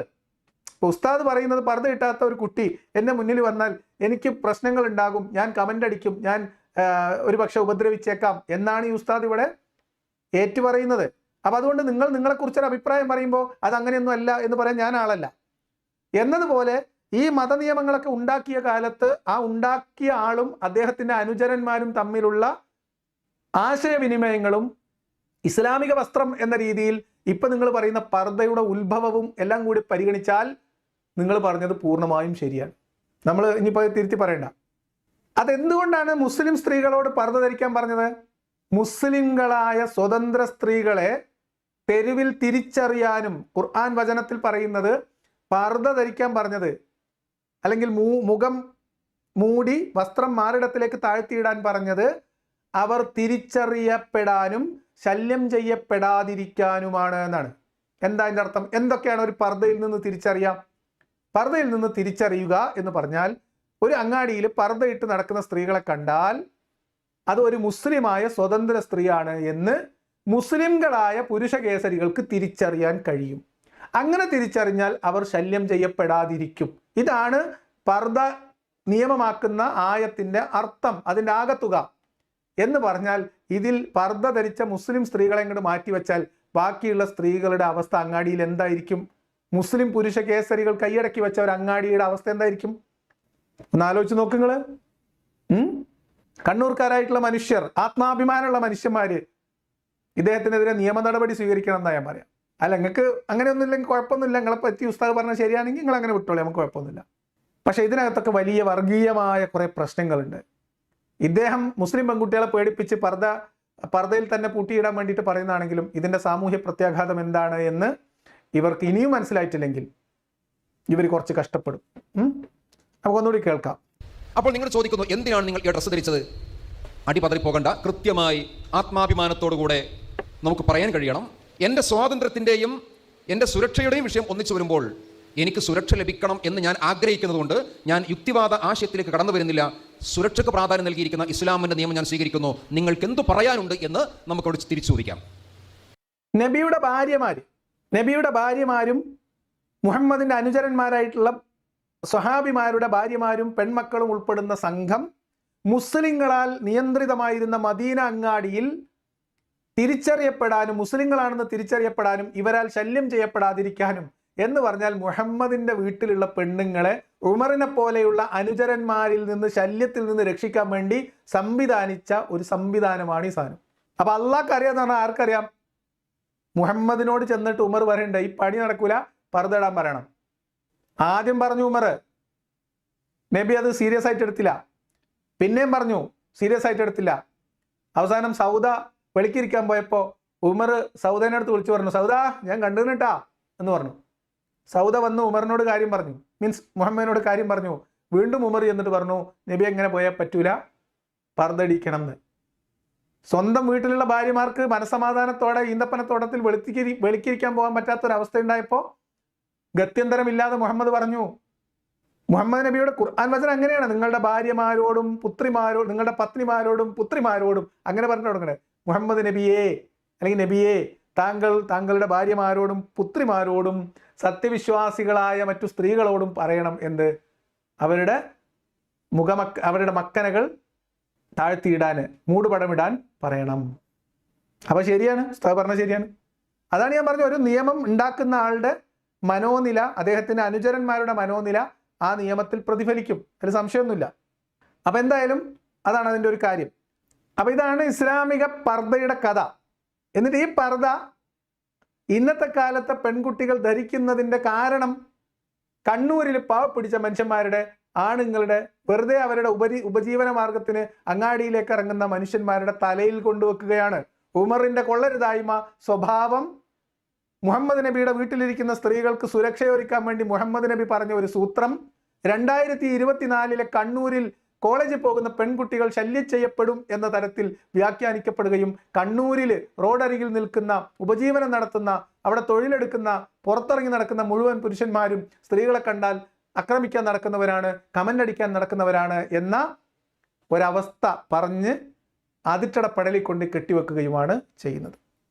ഇപ്പോൾ ഉസ്താദ് പറയുന്നത് പർദ്ദ ഇട്ടാത്ത ഒരു കുട്ടി എൻ്റെ മുന്നിൽ വന്നാൽ എനിക്ക് പ്രശ്നങ്ങൾ ഉണ്ടാകും, ഞാൻ കമൻ്റ് അടിക്കും, ഞാൻ ഒരു പക്ഷെ ഉപദ്രവിച്ചേക്കാം എന്നാണ് ഈ ഉസ്താദ് ഇവിടെ ഏറ്റു പറയുന്നത്. അപ്പം അതുകൊണ്ട് നിങ്ങളെക്കുറിച്ചൊരു അഭിപ്രായം പറയുമ്പോൾ അത് അങ്ങനെയൊന്നും അല്ല എന്ന് പറയാൻ ഞാൻ ആളല്ല. എന്നതുപോലെ ഈ മതനിയമങ്ങളൊക്കെ ഉണ്ടാക്കിയ കാലത്ത് ആ ഉണ്ടാക്കിയ ആളും അദ്ദേഹത്തിൻ്റെ അനുചരന്മാരും തമ്മിലുള്ള ആശയവിനിമയങ്ങളും ഇസ്ലാമിക വസ്ത്രം എന്ന രീതിയിൽ ഇപ്പം നിങ്ങൾ പറയുന്ന പർദ്ദയുടെ ഉത്ഭവവും എല്ലാം കൂടി പരിഗണിച്ചാൽ നിങ്ങൾ പറഞ്ഞത് പൂർണ്ണമായും ശരിയാണ്. നമ്മൾ ഇനിയിപ്പോൾ തിരുത്തി പറയണ്ട. അതെന്തുകൊണ്ടാണ് മുസ്ലിം സ്ത്രീകളോട് പർദ്ദ ധരിക്കാൻ പറഞ്ഞത്? മുസ്ലിങ്ങളായ സ്വതന്ത്ര സ്ത്രീകളെ തെരുവിൽ തിരിച്ചറിയാനും ഖുർആൻ വചനത്തിൽ പറയുന്നത് പർദ്ദ ധരിക്കാൻ പറഞ്ഞത്, അല്ലെങ്കിൽ മുഖം മൂടി വസ്ത്രം മാറിടത്തിലേക്ക് താഴ്ത്തിയിടാൻ പറഞ്ഞത് അവർ തിരിച്ചറിയപ്പെടാനും ശല്യം ചെയ്യപ്പെടാതിരിക്കാനുമാണ് എന്നാണ്. എന്താ അതിൻ്റെ അർത്ഥം? എന്തൊക്കെയാണ് ഒരു പർദ്ദയിൽ നിന്ന് തിരിച്ചറിയാം? പർദ്ദയിൽ നിന്ന് തിരിച്ചറിയുക എന്ന് പറഞ്ഞാൽ ഒരു അങ്ങാടിയിൽ പർദ്ദയിട്ട് നടക്കുന്ന സ്ത്രീകളെ കണ്ടാൽ അത് ഒരു മുസ്ലിമായ സ്വതന്ത്ര സ്ത്രീയാണ് എന്ന് മുസ്ലിംകളായ പുരുഷ കേസരികൾക്ക് തിരിച്ചറിയാൻ കഴിയും. അങ്ങനെ തിരിച്ചറിഞ്ഞാൽ അവർ ശല്യം ചെയ്യപ്പെടാതിരിക്കും. ഇതാണ് പർദ്ദ നിയമമാക്കുന്ന ആയത്തിൻ്റെ അർത്ഥം, അതിൻ്റെ ആകത്തുക. എന്ന് പറഞ്ഞാൽ ഇതിൽ പർദ്ദ ധരിച്ച മുസ്ലിം സ്ത്രീകളെ ഇങ്ങോട്ട് മാറ്റിവെച്ചാൽ ബാക്കിയുള്ള സ്ത്രീകളുടെ അവസ്ഥ അങ്ങാടിയിൽ എന്തായിരിക്കും? മുസ്ലിം പുരുഷ കേസരികൾ കൈയടക്കി വെച്ച ഒരു അങ്ങാടിയുടെ അവസ്ഥ എന്തായിരിക്കും? ഒന്ന് ആലോചിച്ച് നോക്കുങ്ങൾ. കണ്ണൂർക്കാരായിട്ടുള്ള മനുഷ്യർ, ആത്മാഭിമാനമുള്ള മനുഷ്യന്മാര് ഇദ്ദേഹത്തിനെതിരെ നിയമ നടപടി സ്വീകരിക്കണം എന്നാ ഞാൻ പറയാം. അല്ല, നിങ്ങൾക്ക് അങ്ങനെയൊന്നും ഇല്ലെങ്കിൽ കുഴപ്പമൊന്നുമില്ല, നിങ്ങളെ പറ്റി ഉസ്താദ് പറഞ്ഞാൽ ശരിയാണെങ്കിൽ നിങ്ങൾ അങ്ങനെ വിട്ടോളൂ, നമുക്ക് കുഴപ്പമൊന്നുമില്ല. പക്ഷെ ഇതിനകത്തൊക്കെ വലിയ വർഗീയമായ കുറേ പ്രശ്നങ്ങളുണ്ട്. ഇദ്ദേഹം മുസ്ലിം പെൺകുട്ടികളെ പേടിപ്പിച്ച് പർദ്ദയിൽ തന്നെ പൂട്ടിയിടാൻ വേണ്ടിയിട്ട് പറയുന്നതാണെങ്കിലും ഇതിൻ്റെ സാമൂഹ്യ പ്രത്യാഘാതം എന്താണ് എന്ന് ഇവർക്ക് ഇനിയും മനസ്സിലായിട്ടില്ലെങ്കിൽ ഇവർ കുറച്ച് കഷ്ടപ്പെടും. നമുക്കൊന്നുകൂടി കേൾക്കാം. അപ്പോൾ നിങ്ങൾ ചോദിക്കുന്നു, എന്തിനാണ് നിങ്ങൾ ഈ ഡ്രസ്സ് ധരിച്ചത്? അടിപതറി പോകണ്ട. കൃത്യമായി ആത്മാഭിമാനത്തോടുകൂടെ നമുക്ക് പറയാൻ കഴിയണം, എൻ്റെ സ്വാതന്ത്ര്യത്തിൻ്റെയും എൻ്റെ സുരക്ഷയുടെയും വിഷയം ഒന്നിച്ചു വരുമ്പോൾ എനിക്ക് സുരക്ഷ ലഭിക്കണം എന്ന് ഞാൻ ആഗ്രഹിക്കുന്നതുകൊണ്ട് ഞാൻ യുക്തിവാദ ആശയത്തിലേക്ക് കടന്നു വരുന്നില്ല. സുരക്ഷയ്ക്ക് പ്രാധാന്യം നൽകിയിരിക്കുന്ന ഇസ്ലാമിൻ്റെ നിയമം ഞാൻ സ്വീകരിക്കുന്നു. നിങ്ങൾക്ക് എന്തു പറയാനുണ്ട് എന്ന് നമുക്കവിടെ തിരിച്ചു ചോദിക്കാം. നബിയുടെ ഭാര്യമാരും മുഹമ്മദിൻ്റെ അനുചരന്മാരായിട്ടുള്ള സ്വഹാബിമാരുടെ ഭാര്യമാരും പെൺമക്കളും ഉൾപ്പെടുന്ന സംഘം മുസ്ലിങ്ങളാൽ നിയന്ത്രിതമായിരുന്ന മദീന അങ്ങാടിയിൽ തിരിച്ചറിയപ്പെടാനും മുസ്ലിങ്ങളാണെന്ന് തിരിച്ചറിയപ്പെടാനും ഇവരാൽ ശല്യം ചെയ്യപ്പെടാതിരിക്കാനും എന്ന് പറഞ്ഞാൽ മുഹമ്മദിൻ്റെ വീട്ടിലുള്ള പെണ്ണുങ്ങളെ ഉമറിനെ പോലെയുള്ള അനുചരന്മാരിൽ നിന്ന് ശല്യത്തിൽ നിന്ന് രക്ഷിക്കാൻ വേണ്ടി സംവിധാനിച്ച ഒരു സംവിധാനമാണ് ഈ സാധനം. അപ്പൊ അള്ളാഹ്ക്ക് അറിയാന്ന് പറഞ്ഞാൽ ആർക്കറിയാം? മുഹമ്മദിനോട് ചെന്നിട്ട് ഉമർ പറയണ്ട, ഈ പണി നടക്കൂല, പർദ്ദ ഇടാൻ പറയണം. ആദ്യം പറഞ്ഞു ഉമർ, നബി അത് സീരിയസ് ആയിട്ട് എടുത്തില്ല. പിന്നെയും പറഞ്ഞു, സീരിയസ് ആയിട്ട് എടുത്തില്ല. അവസാനം സൗദ വെളിക്കിരിക്കാൻ പോയപ്പോൾ ഉമർ സൗദനെ അടുത്ത് വിളിച്ചു പറഞ്ഞു, സൗദ ഞാൻ കണ്ടുകട്ടാ എന്ന് പറഞ്ഞു. സൗദ വന്ന് ഉമറിനോട് കാര്യം പറഞ്ഞു, മീൻസ് മുഹമ്മദിനോട് കാര്യം പറഞ്ഞു. വീണ്ടും ഉമർ എന്നിട്ട് പറഞ്ഞു, നബി എങ്ങനെ പോയാൽ പറ്റൂല, പർദ്ദ ഇടിക്കണം എന്ന്. സ്വന്തം വീട്ടിലുള്ള ഭാര്യമാർക്ക് മനസമാധാനത്തോടെ ഈന്തപ്പനത്തോട്ടത്തിൽ വെളിക്കിരിക്കാൻ പോകാൻ പറ്റാത്തൊരവസ്ഥ ഉണ്ടായപ്പോൾ ഗത്യന്തരമില്ലാതെ മുഹമ്മദ് പറഞ്ഞു. മുഹമ്മദ് നബിയുടെ ഖുർആൻ വചനം അങ്ങനെയാണ്, നിങ്ങളുടെ ഭാര്യമാരോടും പുത്രിമാരോടും നിങ്ങളുടെ പത്നിമാരോടും പുത്രിമാരോടും അങ്ങനെ പറഞ്ഞു തുടങ്ങണേ. മുഹമ്മദ് നബിയെ അല്ലെങ്കിൽ നബിയെ താങ്കളുടെ ഭാര്യമാരോടും പുത്രിമാരോടും സത്യവിശ്വാസികളായ മറ്റു സ്ത്രീകളോടും പറയണം എന്ത്? അവരുടെ മക്കനകൾ താഴ്ത്തിയിടാൻ, മൂടുപടമിടാൻ പറയണം. അപ്പൊ ശരിയാണ്, ഉസ്താദ് പറഞ്ഞ ശരിയാണ്. അതാണ് ഞാൻ പറഞ്ഞ, ഒരു നിയമം ഉണ്ടാക്കുന്ന ആളുടെ മനോനില, അദ്ദേഹത്തിന്റെ അനുചരന്മാരുടെ മനോനില ആ നിയമത്തിൽ പ്രതിഫലിക്കും, അതിൽ സംശയമൊന്നുമില്ല. അപ്പൊ എന്തായാലും അതാണ് അതിൻ്റെ ഒരു കാര്യം. അപ്പൊ ഇതാണ് ഇസ്ലാമിക പർദ്ദയുടെ കഥ. എന്നിട്ട് ഈ പർദ്ദ ഇന്നത്തെ കാലത്തെ പെൺകുട്ടികൾ ധരിക്കുന്നതിൻ്റെ കാരണം കണ്ണൂരിൽ പാവപ്പിടിച്ച മനുഷ്യന്മാരുടെ, ആണുങ്ങളുടെ, വെറുതെ അവരുടെ ഉപജീവന മാർഗത്തിന് അങ്ങാടിയിലേക്ക് ഇറങ്ങുന്ന മനുഷ്യന്മാരുടെ തലയിൽ കൊണ്ടുവെക്കുകയാണ്. ഉമറിന്റെ കൊള്ളരുതായ്മ സ്വഭാവം, മുഹമ്മദ് നബിയുടെ വീട്ടിലിരിക്കുന്ന സ്ത്രീകൾക്ക് സുരക്ഷയൊരുക്കാൻ വേണ്ടി മുഹമ്മദ് നബി പറഞ്ഞ ഒരു സൂത്രം 2024 കണ്ണൂരിൽ കോളേജിൽ പോകുന്ന പെൺകുട്ടികൾ ശല്യം ചെയ്യപ്പെടും എന്ന തരത്തിൽ വ്യാഖ്യാനിക്കപ്പെടുകയും കണ്ണൂരിൽ റോഡരികിൽ നിൽക്കുന്ന, ഉപജീവനം നടത്തുന്ന, അവിടെ തൊഴിലെടുക്കുന്ന, പുറത്തിറങ്ങി നടക്കുന്ന മുഴുവൻ പുരുഷന്മാരും സ്ത്രീകളെ കണ്ടാൽ ആക്രമിക്കാൻ നടക്കുന്നവരാണ്, കമൻ്റടിക്കാൻ നടക്കുന്നവരാണ് എന്ന ഒരവസ്ഥ പറഞ്ഞ് അതിട്ടടപ്പടലിൽ കൊണ്ട് കെട്ടിവെക്കുകയുമാണ് ചെയ്യുന്നത്.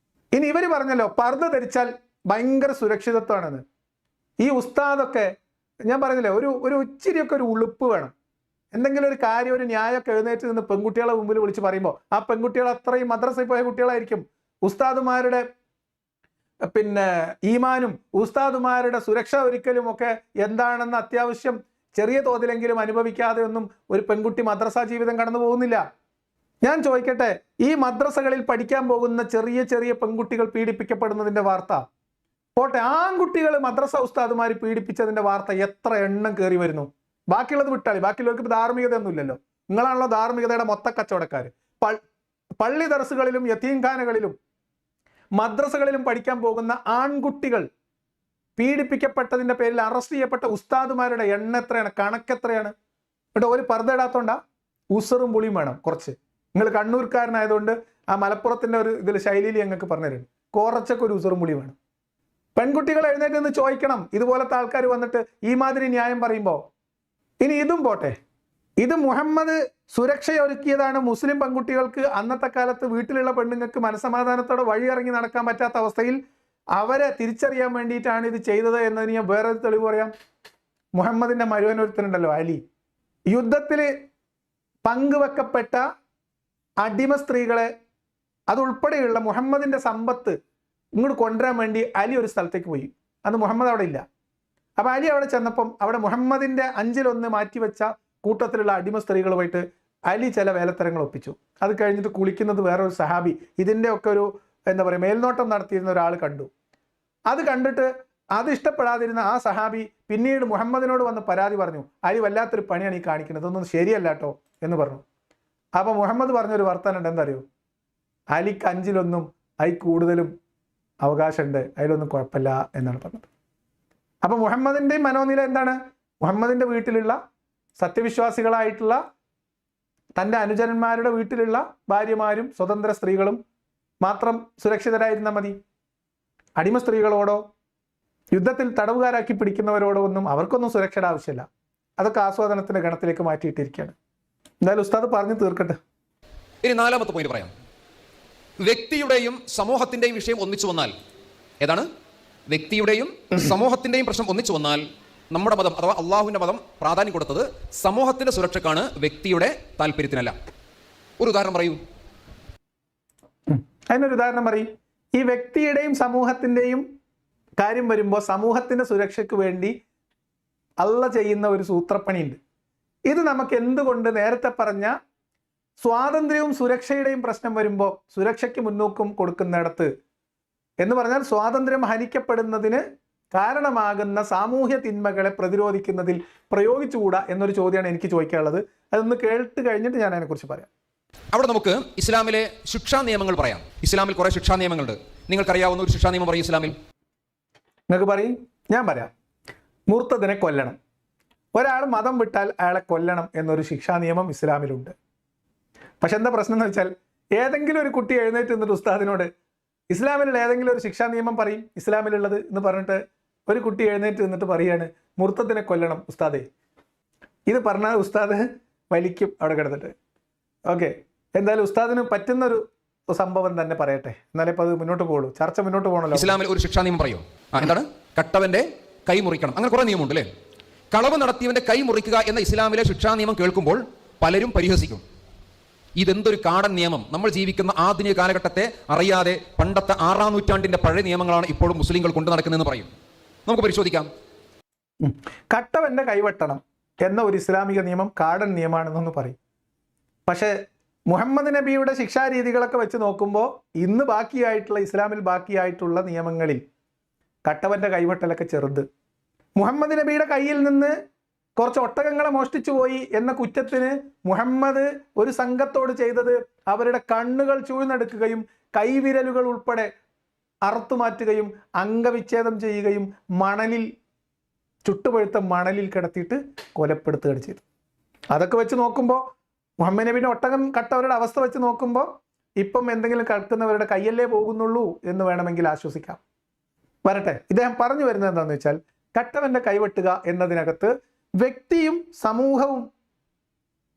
ഇനി ഇവർ പറഞ്ഞല്ലോ പർദ്ദ ധരിച്ചാൽ ഭയങ്കര സുരക്ഷിതത്വമാണെന്ന്. ഈ ഉസ്താദൊക്കെ ഞാൻ പറയുന്നില്ലേ, ഒരു ഇച്ചിരിയൊക്കെ ഒരു ഉളുപ്പ് വേണം. എന്തെങ്കിലും ഒരു കാര്യം, ഒരു ന്യായമൊക്കെ എഴുന്നേറ്റ് നിന്ന് പെൺകുട്ടികളെ മുമ്പിൽ വിളിച്ച് പറയുമ്പോൾ ആ പെൺകുട്ടികൾ അത്രയും മദ്രസയിൽ പോയ കുട്ടികളായിരിക്കും. ഉസ്താദുമാരുടെ ഈമാനും ഉസ്താദുമാരുടെ സുരക്ഷ ഒരിക്കലും ഒക്കെ എന്താണെന്ന് അത്യാവശ്യം ചെറിയ തോതിലെങ്കിലും അനുഭവിക്കാതെ ഒന്നും ഒരു പെൺകുട്ടി മദ്രസ ജീവിതം കടന്നു പോകുന്നില്ല. ഞാൻ ചോദിക്കട്ടെ, ഈ മദ്രസകളിൽ പഠിക്കാൻ പോകുന്ന ചെറിയ ചെറിയ പെൺകുട്ടികൾ പീഡിപ്പിക്കപ്പെടുന്നതിന്റെ വാർത്ത പോട്ടെ, ആൺകുട്ടികൾ മദ്രസ ഉസ്താദുമാർ പീഡിപ്പിച്ചതിന്റെ വാർത്ത എത്ര എണ്ണം കയറി വരുന്നു. ബാക്കിയുള്ളത് വിട്ടാളി, ബാക്കിയുള്ളവർക്ക് ധാർമ്മികത ഒന്നുമില്ലല്ലോ. നിങ്ങളാണല്ലോ ധാർമ്മികതയുടെ മൊത്ത കച്ചവടക്കാർ. പള്ളി ദർസുകളിലും യതീംഖാനകളിലും മദ്രസകളിലും പഠിക്കാൻ പോകുന്ന ആൺകുട്ടികൾ പീഡിപ്പിക്കപ്പെട്ടതിന്റെ പേരിൽ അറസ്റ്റ് ചെയ്യപ്പെട്ട ഉസ്താദുമാരുടെ എണ്ണം എത്രയാണ്, കണക്കെത്രയാണ്? എന്നിട്ട് ഒരു പർദ്ദ ഇടാത്തോണ്ടാ? ഉസറും പുളിയും വേണം കുറച്ച്. നിങ്ങൾ കണ്ണൂർക്കാരനായതുകൊണ്ട് ആ മലപ്പുറത്തിന്റെ ഒരു ഇതിൽ ശൈലിയിൽ ഞങ്ങൾക്ക് പറഞ്ഞുതരും, കുറച്ചൊക്കെ ഒരു ഉസറും പുളിയും വേണം. പെൺകുട്ടികൾ എഴുന്നേറ്റ് നിന്ന് ചോദിക്കണം ഇതുപോലത്തെ ആൾക്കാർ വന്നിട്ട് ഈ മാതിരി ന്യായം പറയുമ്പോൾ. ഇനി ഇതും പോട്ടെ, ഇത് മുഹമ്മദ് സുരക്ഷയൊരുക്കിയതാണ് മുസ്ലിം പെൺകുട്ടികൾക്ക്. അന്നത്തെ കാലത്ത് വീട്ടിലുള്ള പെണ്ണുങ്ങൾക്ക് മനസമാധാനത്തോടെ വഴിയിറങ്ങി നടക്കാൻ പറ്റാത്ത അവസ്ഥയിൽ അവരെ തിരിച്ചറിയാൻ വേണ്ടിയിട്ടാണ് ഇത് ചെയ്തത് എന്നതിന് ഞാൻ വേറെ തെളിവ് പറയാം. മുഹമ്മദിന്റെ മരുവനൊരുത്തനുണ്ടല്ലോ, അലി, യുദ്ധത്തിൽ പങ്കുവെക്കപ്പെട്ട അടിമ സ്ത്രീകളെ അതുൾപ്പെടെയുള്ള മുഹമ്മദിന്റെ സമ്പത്ത് ഇങ്ങോട്ട് കൊണ്ടുവരാൻ വേണ്ടി അലി ഒരു സ്ഥലത്തേക്ക് പോയി. അന്ന് മുഹമ്മദ് അവിടെ ഇല്ല. അപ്പൊ അലി അവിടെ ചെന്നപ്പം അവിടെ മുഹമ്മദിന്റെ 1/5 മാറ്റിവെച്ച കൂട്ടത്തിലുള്ള അടിമ സ്ത്രീകളുമായിട്ട് അലി ചില വേലത്തരങ്ങൾ ഒപ്പിച്ചു. അത് കഴിഞ്ഞിട്ട് കുളിക്കുന്നത് വേറൊരു സഹാബി, ഇതിന്റെ ഒക്കെ ഒരു എന്താ പറയുക മേൽനോട്ടം നടത്തിയിരുന്ന ഒരാൾ കണ്ടു. അത് കണ്ടിട്ട് അത് ഇഷ്ടപ്പെടാതിരുന്ന ആ സഹാബി പിന്നീട് മുഹമ്മദിനോട് വന്ന് പരാതി പറഞ്ഞു, അലി വല്ലാത്തൊരു പണിയാണ് ഈ കാണിക്കുന്നത്, ഇതൊന്നും ശരിയല്ല കേട്ടോ എന്ന് പറഞ്ഞു. അപ്പൊ മുഹമ്മദ് പറഞ്ഞൊരു വർത്താനുണ്ട്, എന്താ അറിയോ? അലിക്ക് 5/1 അതിൽ കൂടുതലും അവകാശമുണ്ട്, അതിലൊന്നും കുഴപ്പമില്ല എന്നാണ് പറഞ്ഞത്. അപ്പൊ മുഹമ്മദിന്റെയും മനോനില എന്താണ്? മുഹമ്മദിന്റെ വീട്ടിലുള്ള സത്യവിശ്വാസികളായിട്ടുള്ള തൻ്റെ അനുചരന്മാരുടെ വീട്ടിലുള്ള ഭാര്യമാരും സ്വതന്ത്ര സ്ത്രീകളും മാത്രം സുരക്ഷിതരായിരുന്നാൽ മതി. അടിമ സ്ത്രീകളോടോ യുദ്ധത്തിൽ തടവുകാരാക്കി പിടിക്കുന്നവരോടോ ഒന്നും അവർക്കൊന്നും സുരക്ഷയുടെ ആവശ്യമില്ല. അതൊക്കെ ആസ്വാദനത്തിന്റെ ഗണത്തിലേക്ക് മാറ്റിയിട്ടിരിക്കുകയാണ്. എന്തായാലും ഉസ്താദ് പറഞ്ഞു തീർക്കട്ടെ. ഇനി 4ാമത്തെ പോയിന്റ് പറയാം. വ്യക്തിയുടെയും സമൂഹത്തിന്റെയും വിഷയം ഒന്നിച്ചു വന്നാൽ, ഏതാണ്? വ്യക്തിയുടെയും സമൂഹത്തിന്റെയും പ്രശ്നം ഒന്നിച്ചു വന്നാൽ നമ്മുടെ മതം അഥവാ അള്ളാഹുവിന്റെ മതം പ്രാധാന്യം കൊടുത്തത് സമൂഹത്തിന്റെ സുരക്ഷക്കാണ്, വ്യക്തിയുടെ താല്പര്യത്തിനല്ല. ഒരു ഉദാഹരണം പറയൂ. അതിനൊരു ഉദാഹരണം പറയും. ഈ വ്യക്തിയുടെയും സമൂഹത്തിന്റെയും കാര്യം വരുമ്പോൾ സമൂഹത്തിന്റെ സുരക്ഷയ്ക്ക് വേണ്ടി അള്ള ചെയ്യുന്ന ഒരു സൂത്രപ്പണിയുണ്ട്. ഇത് നമുക്ക് എന്തുകൊണ്ട് നേരത്തെ പറഞ്ഞ സ്വാതന്ത്ര്യവും സുരക്ഷയുടെയും പ്രശ്നം വരുമ്പോൾ സുരക്ഷയ്ക്ക് മുന്നോക്കം കൊടുക്കുന്നിടത്ത് എന്ന് പറഞ്ഞാൽ സ്വാതന്ത്ര്യം ഹനിക്കപ്പെടുന്നതിന് കാരണമാകുന്ന സാമൂഹ്യ തിന്മകളെ പ്രതിരോധിക്കുന്നതിൽ പ്രയോഗിച്ചുകൂടാ എന്നൊരു ചോദ്യമാണ് എനിക്ക് ചോദിക്കാനുള്ളത്. അതൊന്ന് കേട്ട് കഴിഞ്ഞിട്ട് ഞാൻ അതിനെക്കുറിച്ച് പറയാം. അവിടെ നമുക്ക് ഇസ്ലാമിലെ ശിക്ഷാ നിയമങ്ങൾ പറയാം. ഇസ്ലാമിൽ കുറെ ശിക്ഷാ നിയമങ്ങളുണ്ട്. നിങ്ങൾക്കറിയാവുന്ന ഒരു ശിക്ഷാ നിയമം പറയും ഇസ്ലാമിൽ. നിങ്ങൾക്ക് പറയും, ഞാൻ പറയാം. മുർത്തദിനെ കൊല്ലണം. ഒരാൾ മതം വിട്ടാൽ അയാളെ കൊല്ലണം എന്നൊരു ശിക്ഷാ നിയമം ഇസ്ലാമിലുണ്ട്. പക്ഷെ എന്താ പ്രശ്നം എന്ന് വെച്ചാൽ, ഏതെങ്കിലും ഒരു കുട്ടി എഴുന്നേറ്റ് നിന്നിട്ട് ഉസ്താദിനോട് ഇസ്ലാമിലുള്ള ഏതെങ്കിലും ഒരു ശിക്ഷാ നിയമം പറയും ഇസ്ലാമിലുള്ളത് എന്ന് പറഞ്ഞിട്ട് ഒരു കുട്ടി എഴുന്നേറ്റ് നിന്നിട്ട് പറയാണ് മുർത്തദിനെ കൊല്ലണം ഉസ്താദേ. ഇത് പറഞ്ഞാൽ ഉസ്താദ് വലിക്കും അവിടെ കിടന്നിട്ട്. ഓക്കെ, എന്തായാലും ഉസ്താദിന് പറ്റുന്നൊരു സംഭവം തന്നെ പറയട്ടെ, എന്നാലേ ഇപ്പൊ അത് മുന്നോട്ട് പോകുള്ളൂ, ചർച്ച മുന്നോട്ട് പോകണല്ലോ. ഇസ്ലാമിൽ ഒരു ശിക്ഷാ നിയമം പറയോ? എന്താണ്? കട്ടവന്റെ കൈ മുറിക്കണം. അങ്ങനെ കുറെ നിയമമുണ്ട് അല്ലേ? കളവ് നടത്തിയവന്റെ കൈ മുറിക്കുക എന്ന ഇസ്ലാമിലെ ശിക്ഷാ നിയമം കേൾക്കുമ്പോൾ പലരും പരിഹസിക്കും. ഇതെന്തൊരു കാടൻ നിയമം, നമ്മൾ ജീവിക്കുന്ന ആധുനിക കാലഘട്ടത്തെ അറിയാതെ പണ്ടത്തെ 6ാം നൂറ്റാണ്ടിന്റെ പഴയ നിയമങ്ങളാണ് ഇപ്പോഴും മുസ്ലിങ്ങൾ കൊണ്ടു നടക്കുന്നതെന്ന് പറയും. നമുക്ക് പരിശോധിക്കാം. കട്ടവന്റെ കൈവെട്ടണം എന്ന ഒരു ഇസ്ലാമിക നിയമം കാടൻ നിയമമാണെന്നൊന്ന് പറയും. പക്ഷെ മുഹമ്മദ് നബിയുടെ ശിക്ഷാരീതികളൊക്കെ വെച്ച് നോക്കുമ്പോൾ ഇന്ന് ബാക്കിയായിട്ടുള്ള ഇസ്ലാമിൽ ബാക്കിയായിട്ടുള്ള നിയമങ്ങളിൽ കട്ടവന്റെ കൈവെട്ടലൊക്കെ ചെറുത്. മുഹമ്മദ് നബിയുടെ കയ്യിൽ നിന്ന് കുറച്ച് ഒട്ടകങ്ങളെ മോഷ്ടിച്ചു പോയി എന്ന കുറ്റത്തിന് മുഹമ്മദ് ഒരു സംഘത്തോട് ചെയ്തത് അവരുടെ കണ്ണുകൾ ചൂഴ്ന്നെടുക്കുകയും കൈവിരലുകൾ ഉൾപ്പെടെ അറുത്തുമാറ്റുകയും അംഗവിച്ഛേദം ചെയ്യുകയും മണലിൽ ചുട്ടുപഴുത്ത മണലിൽ കിടത്തിയിട്ട് കൊലപ്പെടുത്തുകയാണ് ചെയ്തു. അതൊക്കെ വെച്ച് നോക്കുമ്പോൾ മുഹമ്മദ് നബിയുടെ ഒട്ടകം കട്ടവരുടെ അവസ്ഥ വെച്ച് നോക്കുമ്പോൾ ഇപ്പം എന്തെങ്കിലും കൽക്കുന്നവരുടെ കയ്യല്ലേ പോകുന്നുള്ളൂ എന്ന് വേണമെങ്കിൽ ആശ്വസിക്കാം. വരട്ടെ, ഇദ്ദേഹം പറഞ്ഞു വരുന്നത് എന്താണെന്ന് വെച്ചാൽ, കട്ടവന്റെ കൈവെട്ടുക എന്നതിനകത്ത് വ്യക്തിയും സമൂഹവും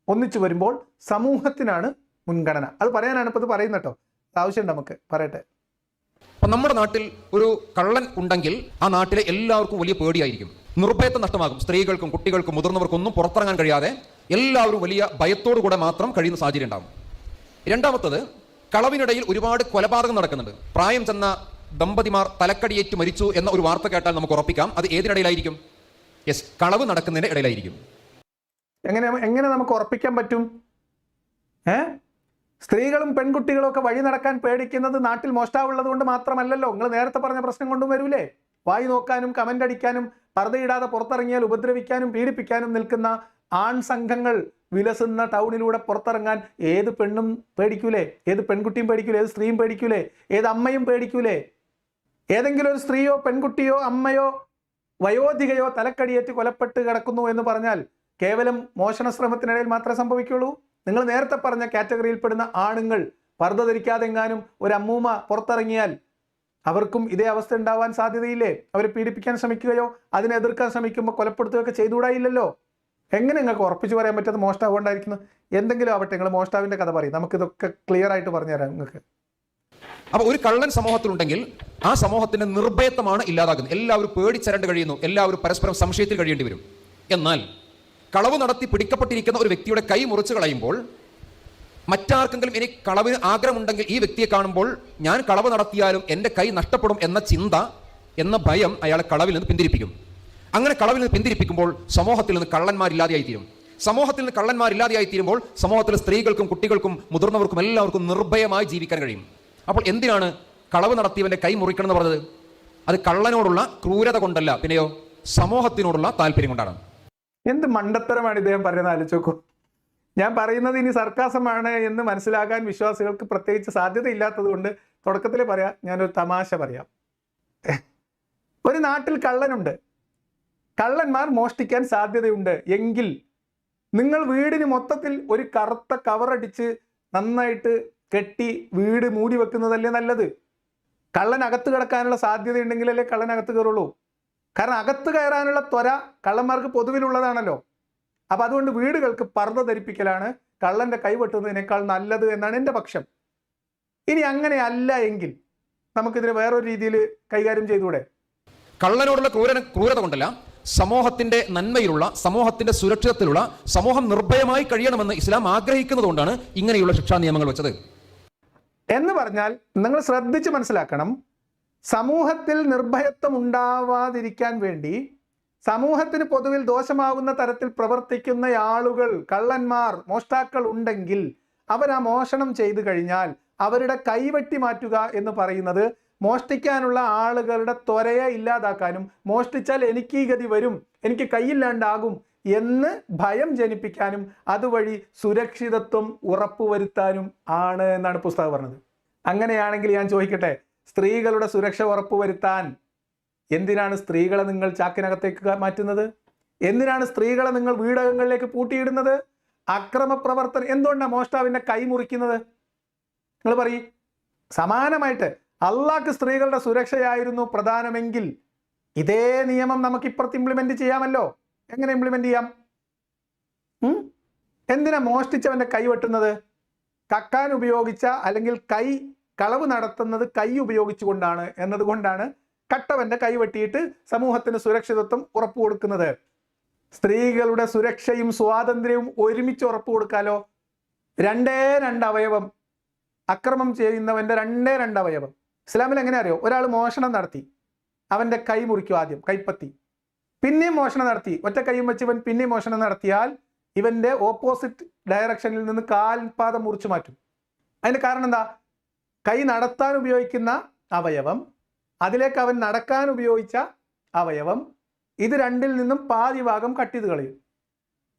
ഒന്നിച്ചു വരുമ്പോൾ സമൂഹത്തിനാണ് മുൻഗണന. അത് പറയാനാണ് ഇപ്പൊ ഇത് പറയുന്നത് കേട്ടോ. ആവശ്യം നമുക്ക് പറയട്ടെ. അപ്പം നമ്മുടെ നാട്ടിൽ ഒരു കള്ളൻ ഉണ്ടെങ്കിൽ ആ നാട്ടിലെ എല്ലാവർക്കും വലിയ പേടിയായിരിക്കും. നിർഭയത്വം നഷ്ടമാകും. സ്ത്രീകൾക്കും കുട്ടികൾക്കും മുതിർന്നവർക്കും ഒന്നും പുറത്തിറങ്ങാൻ കഴിയാതെ എല്ലാവരും വലിയ ഭയത്തോടു കൂടെ മാത്രം കഴിയുന്ന സാഹചര്യം ഉണ്ടാകും. രണ്ടാമത്തത്, കളവിനിടയിൽ ഒരുപാട് കൊലപാതകം നടക്കുന്നുണ്ട്. പ്രായം ചെന്ന ദമ്പതിമാർ തലക്കടിയേറ്റ് മരിച്ചു എന്ന ഒരു വാർത്ത കേട്ടാൽ നമുക്ക് ഉറപ്പിക്കാം അത് ഏതിനിടയിലായിരിക്കും? യെസ്, കളവ് നടക്കുന്നതിന്റെ ഇടയിലായിരിക്കും. എങ്ങനെ നമുക്ക് ഉറപ്പിക്കാൻ പറ്റും? സ്ത്രീകളും പെൺകുട്ടികളും ഒക്കെ വഴി നടക്കാൻ പേടിക്കുന്നത് നാട്ടിൽ മോഷ്ടാവുള്ളത് കൊണ്ട് മാത്രമല്ലല്ലോ. നിങ്ങൾ നേരത്തെ പറഞ്ഞ പ്രശ്നം കൊണ്ടും വരൂലേ? വായി നോക്കാനും കമന്റ് അടിക്കാനും പർദ്ദയിടാതെ പുറത്തിറങ്ങിയാൽ ഉപദ്രവിക്കാനും പീഡിപ്പിക്കാനും നിൽക്കുന്ന ആൺ സംഘങ്ങൾ വിലസുന്ന ടൗണിലൂടെ പുറത്തിറങ്ങാൻ ഏത് പെണ്ണും പേടിക്കൂലേ? ഏത് പെൺകുട്ടിയും പേടിക്കൂലേ? ഏത് സ്ത്രീയും പേടിക്കൂലേ? ഏത് അമ്മയും പേടിക്കൂലേ? ഏതെങ്കിലും ഒരു സ്ത്രീയോ പെൺകുട്ടിയോ അമ്മയോ വയോധികയോ തലക്കടിയേറ്റ് കൊലപ്പെട്ട് കിടക്കുന്നു എന്ന് പറഞ്ഞാൽ കേവലം മോഷണ ശ്രമത്തിനിടയിൽ മാത്രമേ സംഭവിക്കുള്ളൂ? നിങ്ങൾ നേരത്തെ പറഞ്ഞ കാറ്റഗറിയിൽപ്പെടുന്ന ആണുങ്ങൾ പർദ്ദ ധരിക്കാതെങ്ങാനും ഒരു അമ്മൂമ്മ പുറത്തിറങ്ങിയാൽ അവർക്കും ഇതേ അവസ്ഥ ഉണ്ടാവാൻ സാധ്യതയില്ലേ? അവരെ പീഡിപ്പിക്കാൻ ശ്രമിക്കുകയോ അതിനെ എതിർക്കാൻ ശ്രമിക്കുമ്പോൾ കൊലപ്പെടുത്തുകയൊക്കെ ചെയ്തുകൂടായില്ലല്ലോ. എങ്ങനെ നിങ്ങൾക്ക് ഉറപ്പിച്ചു പറയാൻ പറ്റാത്ത മോഷ്ടാവ് കൊണ്ടായിരിക്കുന്നു? എന്തെങ്കിലും ആവട്ടെ, നിങ്ങൾ മോഷ്ടാവിന്റെ കഥ പറയും, നമുക്കിതൊക്കെ ക്ലിയർ ആയിട്ട് പറഞ്ഞുതരാം നിങ്ങൾക്ക്. അപ്പൊ ഒരു കള്ളൻ സമൂഹത്തിലുണ്ടെങ്കിൽ ആ സമൂഹത്തിന്റെ നിർഭയത്വമാണ് ഇല്ലാതാകുന്നത്. എല്ലാവരും പേടിച്ചരണ്ട് കഴിയുന്നു, എല്ലാവരും പരസ്പരം സംശയത്തിൽ കഴിയേണ്ടി വരും. എന്നാൽ കളവ് നടത്തി പിടിക്കപ്പെട്ടിരിക്കുന്ന ഒരു വ്യക്തിയുടെ കൈ മുറിച്ചു കളയുമ്പോൾ മറ്റാർക്കെങ്കിലും ഇനി കളവിന് ആഗ്രഹമുണ്ടെങ്കിൽ ഈ വ്യക്തിയെ കാണുമ്പോൾ ഞാൻ കളവ് നടത്തിയാലും എൻ്റെ കൈ നഷ്ടപ്പെടും എന്ന ചിന്ത, എന്ന ഭയം അയാളെ കളവിൽ നിന്ന് പിന്തിരിപ്പിക്കും. അങ്ങനെ കളവിൽ നിന്ന് പിന്തിരിപ്പിക്കുമ്പോൾ സമൂഹത്തിൽ നിന്ന് കള്ളന്മാരില്ലാതെയായി തീരും. സമൂഹത്തിൽ നിന്ന് കള്ളന്മാരില്ലാതെയായി തീരുമ്പോൾ സമൂഹത്തിലെ സ്ത്രീകൾക്കും കുട്ടികൾക്കും മുതിർന്നവർക്കും എല്ലാവർക്കും നിർഭയമായി ജീവിക്കാൻ കഴിയും. അപ്പോൾ എന്തിനാണ് കളവ് നടത്തിയവന്റെ കൈ മുറിക്കണം എന്ന് പറഞ്ഞത്? അത് കള്ളനോടുള്ള ക്രൂരത കൊണ്ടല്ല, പിന്നെയോ സമൂഹത്തിനോടുള്ള താല്പര്യം കൊണ്ടാണ്. എന്ത് മണ്ടത്തരമാണ് ഇദ്ദേഹം പറയുന്നത് ആലോചിച്ചോക്കൂ. ഞാൻ പറയുന്നത് ഇനി സർക്കാസമാണ് എന്ന് മനസ്സിലാകാൻ വിശ്വാസികൾക്ക് പ്രത്യേകിച്ച് സാധ്യതയില്ലാത്തത് കൊണ്ട് തുടക്കത്തിൽ പറയാം, ഞാനൊരു തമാശ പറയാം. ഒരു നാട്ടിൽ കള്ളനുണ്ട്, കള്ളന്മാർ മോഷ്ടിക്കാൻ സാധ്യതയുണ്ട് എങ്കിൽ നിങ്ങൾ വീടിന് മൊത്തത്തിൽ ഒരു കറുത്ത കവറടിച്ച് നന്നായിട്ട് കെട്ടി വീട് മൂടി വെക്കുന്നതല്ലേ നല്ലത്? കള്ളൻ അകത്ത് കിടക്കാനുള്ള സാധ്യത ഉണ്ടെങ്കിലല്ലേ കള്ളൻ അകത്ത് കയറുള്ളൂ. കാരണം അകത്ത് കയറാനുള്ള ത്വര കള്ളന്മാർക്ക് പൊതുവിലുള്ളതാണല്ലോ. അപ്പം അതുകൊണ്ട് വീടുകൾക്ക് പർദ്ദ ധരിപ്പിക്കലാണ് കള്ളൻ്റെ കൈവെട്ടുന്നതിനേക്കാൾ നല്ലത് എന്നാണ് എൻ്റെ പക്ഷം. ഇനി അങ്ങനെ അല്ല എങ്കിൽ നമുക്കിതിനെ വേറൊരു രീതിയിൽ കൈകാര്യം ചെയ്തുകൂടെ? കള്ളനോടുള്ള ക്രൂരത കൊണ്ടല്ല, സമൂഹത്തിന്റെ നന്മയിലുള്ള, സമൂഹത്തിന്റെ സുരക്ഷിതത്തിലുള്ള, സമൂഹം നിർഭയമായി കഴിയണമെന്ന് ഇസ്ലാം ആഗ്രഹിക്കുന്നത് കൊണ്ടാണ് ഇങ്ങനെയുള്ള ശിക്ഷാ നിയമങ്ങൾ വെച്ചത്. എന്ന് പറഞ്ഞാൽ നിങ്ങൾ ശ്രദ്ധിച്ച് മനസ്സിലാക്കണം, സമൂഹത്തിൽ നിർഭയത്വം ഉണ്ടാവാതിരിക്കാൻ വേണ്ടി സമൂഹത്തിന് പൊതുവിൽ ദോഷമാകുന്ന തരത്തിൽ പ്രവർത്തിക്കുന്ന ആളുകൾ, കള്ളന്മാർ, മോഷ്ടാക്കൾ ഉണ്ടെങ്കിൽ അവർ ആ മോഷണം ചെയ്തു കഴിഞ്ഞാൽ അവരുടെ കൈവെട്ടി മാറ്റുക എന്ന് പറയുന്നത് മോഷ്ടിക്കാനുള്ള ആളുകളുടെ ത്വരയെ ഇല്ലാതാക്കാനും മോഷ്ടിച്ചാൽ എനിക്ക് ഈ ഗതി വരും, എനിക്ക് കൈയില്ലാണ്ടാകും എന്ന് ഭയം ജനിപ്പിക്കാനും അതുവഴി സുരക്ഷിതത്വം ഉറപ്പുവരുത്താനും ആണ് എന്നാണ് പുസ്തകം പറഞ്ഞത്. അങ്ങനെയാണെങ്കിൽ ഞാൻ ചോദിക്കട്ടെ, സ്ത്രീകളുടെ സുരക്ഷ ഉറപ്പുവരുത്താൻ എന്തിനാണ് സ്ത്രീകളെ നിങ്ങൾ ചാക്കിനകത്തേക്ക് മാറ്റുന്നത്? എന്തിനാണ് സ്ത്രീകളെ നിങ്ങൾ വീടകങ്ങളിലേക്ക് പൂട്ടിയിടുന്നത്? അക്രമ പ്രവർത്തനം എന്തുകൊണ്ടാണ് മോഷ്ടാവിന്റെ കൈ മുറിക്കുന്നത്? നിങ്ങൾ പറയും. സമാനമായിട്ട് അള്ളാഹ്ക്ക് സ്ത്രീകളുടെ സുരക്ഷയായിരുന്നു പ്രധാനമെങ്കിൽ ഇതേ നിയമം നമുക്ക് ഇപ്പുറത്ത് ഇംപ്ലിമെന്റ് ചെയ്യാമല്ലോ. എങ്ങനെ ഇംപ്ലിമെന്റ് ചെയ്യാം? എന്തിനാ മോഷ്ടിച്ചവന്റെ കൈ വെട്ടുന്നത്? കക്കാൻ ഉപയോഗിച്ച അല്ലെങ്കിൽ കൈ കളവ് നടത്തുന്നത് കൈ ഉപയോഗിച്ചുകൊണ്ടാണ് എന്നതുകൊണ്ടാണ് കട്ടവന്റെ കൈ വെട്ടിയിട്ട് സമൂഹത്തിന് സുരക്ഷിതത്വം ഉറപ്പു കൊടുക്കുന്നത്. സ്ത്രീകളുടെ സുരക്ഷയും സ്വാതന്ത്ര്യവും ഒരുമിച്ച് ഉറപ്പു കൊടുക്കാലോ. രണ്ടേ രണ്ട് അവയവം, അക്രമം ചെയ്യുന്നവന്റെ രണ്ടേ രണ്ട് അവയവം. ഇസ്ലാമിൽ എങ്ങനെ അറിയോ? ഒരാൾ മോഷണം നടത്തി, അവന്റെ കൈ മുറിക്കും, ആദ്യം കൈപ്പത്തി. പിന്നെയും മോഷണം നടത്തി, ഒറ്റ കൈയും വെച്ച് ഇവൻ പിന്നെയും മോഷണം നടത്തിയാൽ ഇവന്റെ ഓപ്പോസിറ്റ് ഡയറക്ഷനിൽ നിന്ന് കാൽപാദം മുറിച്ചു മാറ്റും. അതിന്റെ കാരണം എന്താ? കൈ നടത്താൻ ഉപയോഗിക്കുന്ന അവയവം, അതിലേക്ക് അവൻ നടക്കാൻ ഉപയോഗിച്ച അവയവം, ഇത് രണ്ടിൽ നിന്നും പാതി ഭാഗം കട്ട് ചെയ്ത് കളയും.